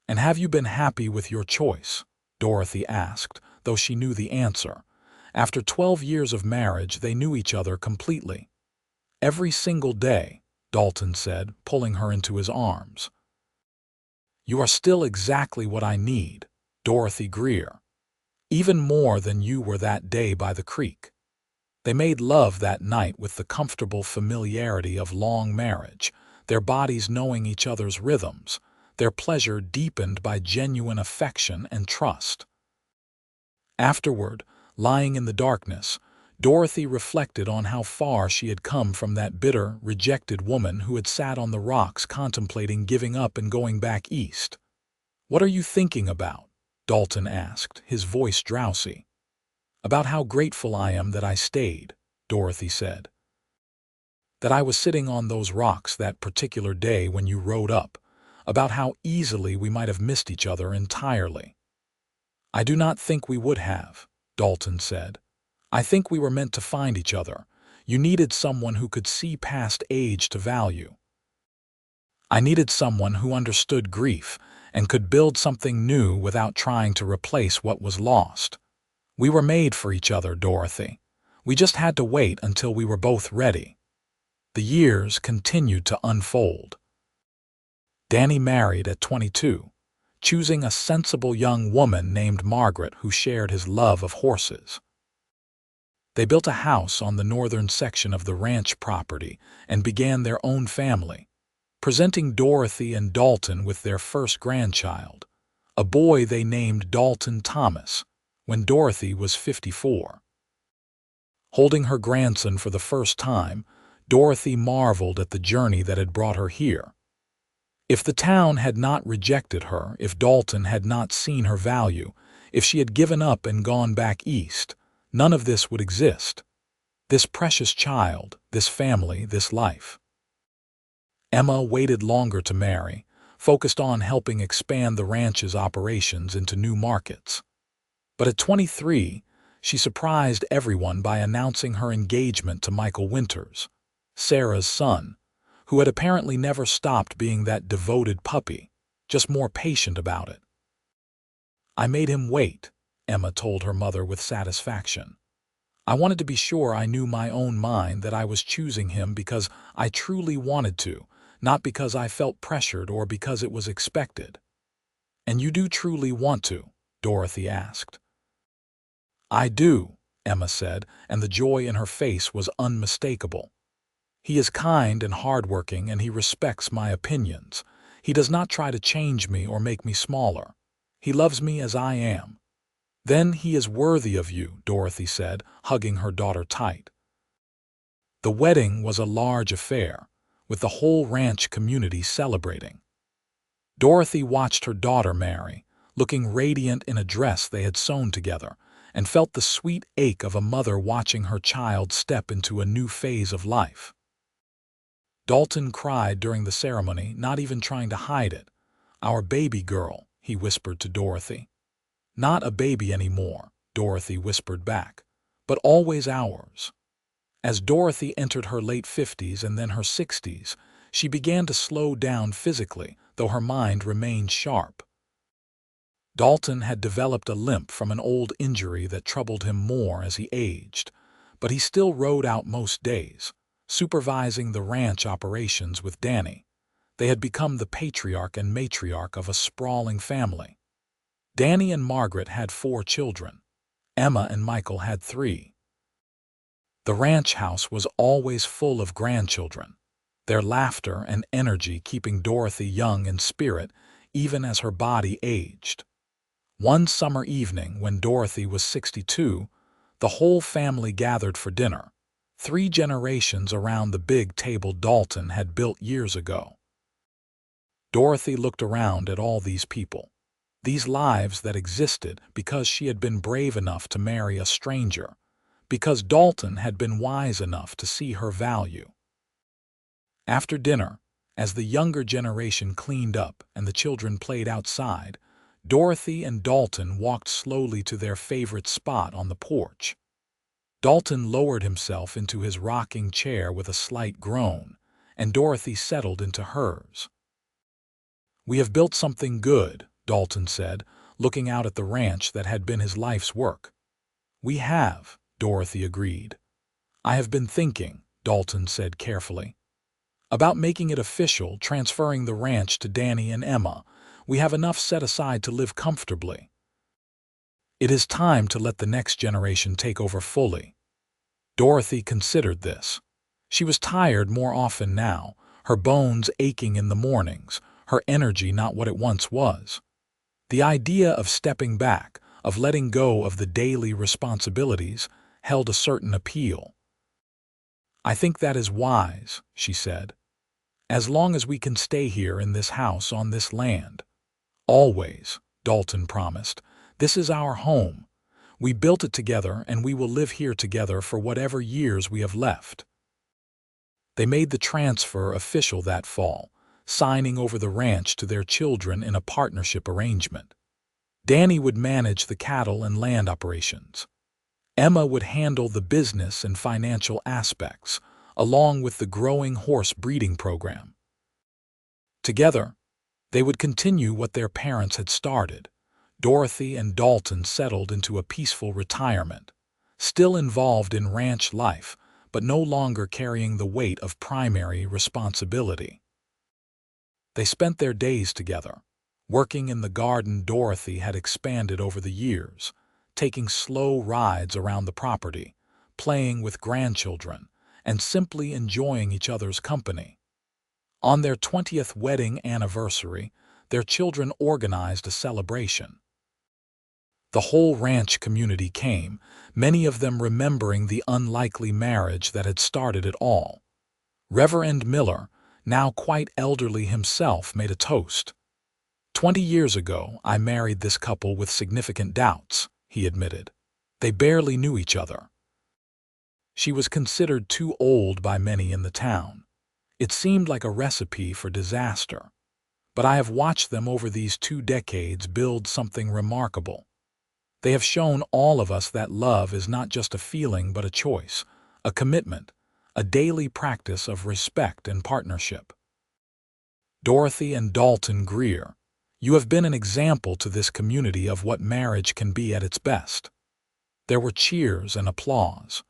"And have you been happy with your choice?" Dorothy asked, though she knew the answer. After 12 years of marriage, they knew each other completely. Every single day, Dalton said, pulling her into his arms. "You are still exactly what I need, Dorothy Greer. Even more than you were that day by the creek." They made love that night with the comfortable familiarity of long marriage, their bodies knowing each other's rhythms, their pleasure deepened by genuine affection and trust. Afterward, lying in the darkness, Dorothy reflected on how far she had come from that bitter, rejected woman who had sat on the rocks contemplating giving up and going back east. "What are you thinking about?" Dalton asked, his voice drowsy. "About how grateful I am that I stayed," Dorothy said. "That I was sitting on those rocks that particular day when you rode up, about how easily we might have missed each other entirely." "I do not think we would have," Dalton said. "I think we were meant to find each other. You needed someone who could see past age to value. I needed someone who understood grief and could build something new without trying to replace what was lost. We were made for each other, Dorothy. We just had to wait until we were both ready." The years continued to unfold. Danny married at 22, choosing a sensible young woman named Margaret who shared his love of horses. They built a house on the northern section of the ranch property and began their own family, presenting Dorothy and Dalton with their first grandchild, a boy they named Dalton Thomas, when Dorothy was 54. Holding her grandson for the first time, Dorothy marveled at the journey that had brought her here. If the town had not rejected her, if Dalton had not seen her value, if she had given up and gone back east, none of this would exist. This precious child, this family, this life. Emma waited longer to marry, focused on helping expand the ranch's operations into new markets. But at 23, she surprised everyone by announcing her engagement to Michael Winters, Sarah's son, who had apparently never stopped being that devoted puppy, just more patient about it. "I made him wait," Emma told her mother with satisfaction. "I wanted to be sure I knew my own mind that I was choosing him because I truly wanted to, not because I felt pressured or because it was expected." "And you do truly want to?" Dorothy asked. "I do," Emma said, and the joy in her face was unmistakable. "He is kind and hardworking, and he respects my opinions. He does not try to change me or make me smaller. He loves me as I am." "Then he is worthy of you," Dorothy said, hugging her daughter tight. The wedding was a large affair, with the whole ranch community celebrating. Dorothy watched her daughter marry, looking radiant in a dress they had sewn together, and felt the sweet ache of a mother watching her child step into a new phase of life. Dalton cried during the ceremony, not even trying to hide it. "Our baby girl," he whispered to Dorothy. "Not a baby anymore," Dorothy whispered back, "but always ours." As Dorothy entered her late 50s and then her 60s, she began to slow down physically, though her mind remained sharp. Dalton had developed a limp from an old injury that troubled him more as he aged, but he still rode out most days, supervising the ranch operations with Danny. They had become the patriarch and matriarch of a sprawling family. Danny and Margaret had 4 children. Emma and Michael had 3. The ranch house was always full of grandchildren, their laughter and energy keeping Dorothy young in spirit even as her body aged. One summer evening when Dorothy was 62, the whole family gathered for dinner, 3 generations around the big table Dalton had built years ago. Dorothy looked around at all these people, these lives that existed because she had been brave enough to marry a stranger, because Dalton had been wise enough to see her value. After dinner, as the younger generation cleaned up and the children played outside, Dorothy and Dalton walked slowly to their favorite spot on the porch. Dalton lowered himself into his rocking chair with a slight groan, and Dorothy settled into hers. "We have built something good," Dalton said, looking out at the ranch that had been his life's work. "We have," Dorothy agreed. "I have been thinking," Dalton said carefully, "about making it official, transferring the ranch to Danny and Emma. We have enough set aside to live comfortably. It is time to let the next generation take over fully." Dorothy considered this. She was tired more often now, her bones aching in the mornings, her energy not what it once was. The idea of stepping back, of letting go of the daily responsibilities, held a certain appeal. "I think that is wise," she said. "As long as we can stay here in this house on this land." "Always," Dalton promised. "This is our home. We built it together and we will live here together for whatever years we have left." They made the transfer official that fall, signing over the ranch to their children in a partnership arrangement. Danny would manage the cattle and land operations. Emma would handle the business and financial aspects, along with the growing horse breeding program. Together, they would continue what their parents had started. Dorothy and Dalton settled into a peaceful retirement, still involved in ranch life, but no longer carrying the weight of primary responsibility. They spent their days together, working in the garden Dorothy had expanded over the years, taking slow rides around the property, playing with grandchildren, and simply enjoying each other's company. On their 20th wedding anniversary, their children organized a celebration. The whole ranch community came, many of them remembering the unlikely marriage that had started it all. Reverend Miller, now quite elderly himself, made a toast. "20 years ago, I married this couple with significant doubts," he admitted. "They barely knew each other. She was considered too old by many in the town. It seemed like a recipe for disaster. But I have watched them over these 2 decades build something remarkable. They have shown all of us that love is not just a feeling but a choice, a commitment, a daily practice of respect and partnership." Dorothy and Dalton Greer, you have been an example to this community of what marriage can be at its best. There were cheers and applause.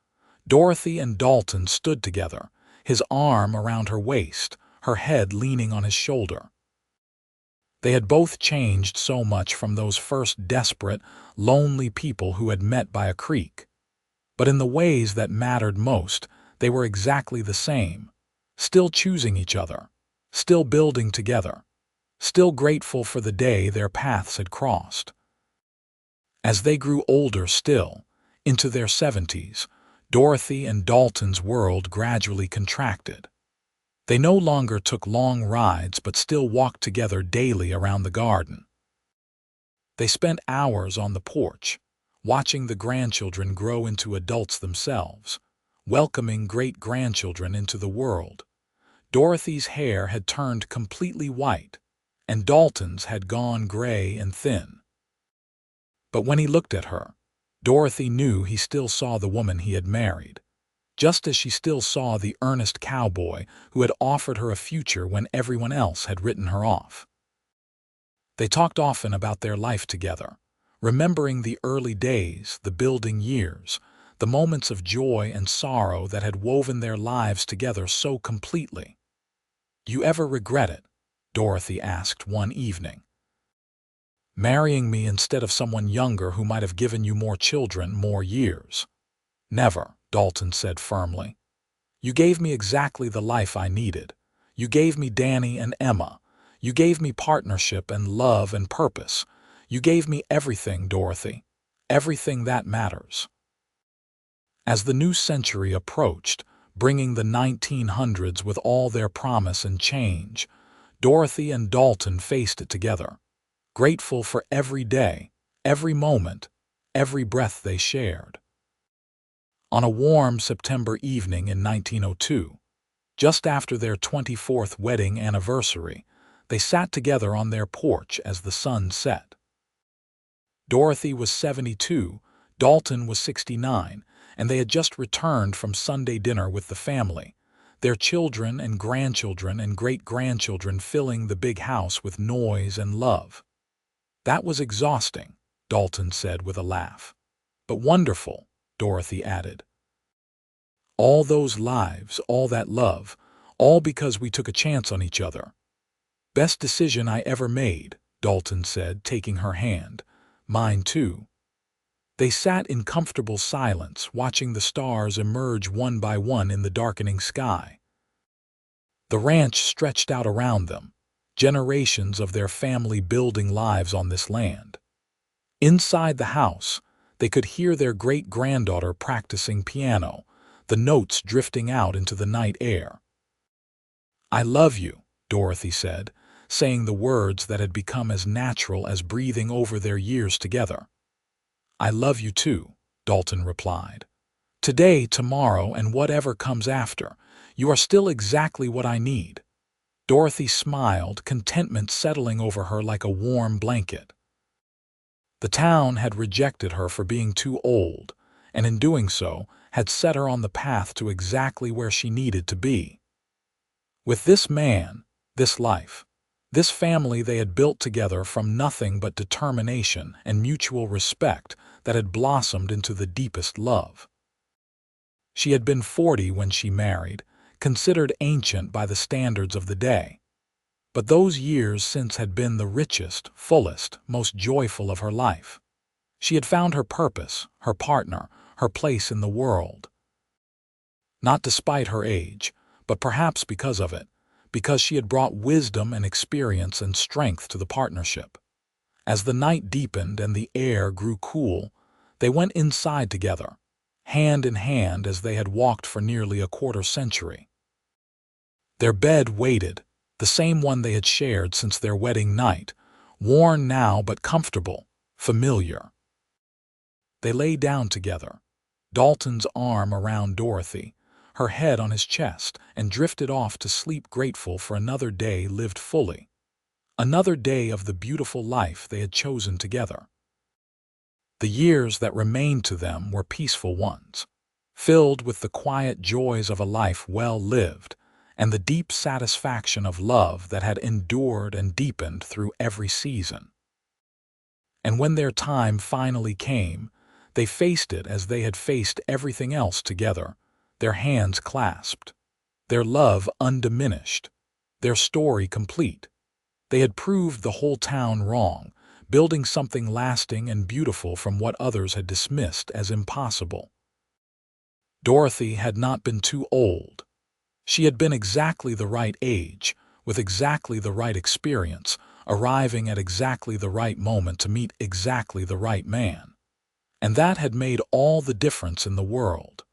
Dorothy and Dalton stood together, his arm around her waist, her head leaning on his shoulder. They had both changed so much from those first desperate, lonely people who had met by a creek. But in the ways that mattered most, they were exactly the same, still choosing each other, still building together, still grateful for the day their paths had crossed. As they grew older still, into their 70s, Dorothy and Dalton's world gradually contracted. They no longer took long rides but still walked together daily around the garden. They spent hours on the porch, watching the grandchildren grow into adults themselves, welcoming great-grandchildren into the world. Dorothy's hair had turned completely white, and Dalton's had gone gray and thin. But when he looked at her, Dorothy knew he still saw the woman he had married, just as she still saw the earnest cowboy who had offered her a future when everyone else had written her off. They talked often about their life together, remembering the early days, the building years, the moments of joy and sorrow that had woven their lives together so completely. "You ever regret it?" Dorothy asked one evening. "Marrying me instead of someone younger who might have given you more children, more years?" "Never," Dalton said firmly. "You gave me exactly the life I needed. You gave me Danny and Emma. You gave me partnership and love and purpose. You gave me everything, Dorothy. Everything that matters." As the new century approached, bringing the 1900s with all their promise and change, Dorothy and Dalton faced it together, grateful for every day, every moment, every breath they shared. On a warm September evening in 1902, just after their 24th wedding anniversary, they sat together on their porch as the sun set. Dorothy was 72, Dalton was 69, and they had just returned from Sunday dinner with the family, their children and grandchildren and great-grandchildren filling the big house with noise and love. "That was exhausting," Dalton said with a laugh. But wonderful, Dorothy added. All those lives, all that love, all because we took a chance on each other. Best decision I ever made, Dalton said, taking her hand. Mine too. They sat in comfortable silence, watching the stars emerge one by one in the darkening sky. The ranch stretched out around them, generations of their family building lives on this land. Inside the house, they could hear their great-granddaughter practicing piano, the notes drifting out into the night air. I love you, Dorothy said, saying the words that had become as natural as breathing over their years together. I love you too, Dalton replied. Today, tomorrow, and whatever comes after, you are still exactly what I need. Dorothy smiled, contentment settling over her like a warm blanket. The town had rejected her for being too old, and in doing so, had set her on the path to exactly where she needed to be. With this man, this life, this family they had built together from nothing but determination and mutual respect that had blossomed into the deepest love. She had been 40 when she married, considered ancient by the standards of the day. But those years since had been the richest, fullest, most joyful of her life. She had found her purpose, her partner, her place in the world. Not despite her age, but perhaps because of it, because she had brought wisdom and experience and strength to the partnership. As the night deepened and the air grew cool, they went inside together, hand in hand as they had walked for nearly a quarter-century. Their bed waited, the same one they had shared since their wedding night, worn now but comfortable, familiar. They lay down together, Dalton's arm around Dorothy, her head on his chest, and drifted off to sleep grateful for another day lived fully, another day of the beautiful life they had chosen together. The years that remained to them were peaceful ones, filled with the quiet joys of a life well lived, and the deep satisfaction of love that had endured and deepened through every season. And when their time finally came, they faced it as they had faced everything else together, their hands clasped, their love undiminished, their story complete. They had proved the whole town wrong, building something lasting and beautiful from what others had dismissed as impossible. Dorothy had not been too old. She had been exactly the right age, with exactly the right experience, arriving at exactly the right moment to meet exactly the right man. And that had made all the difference in the world.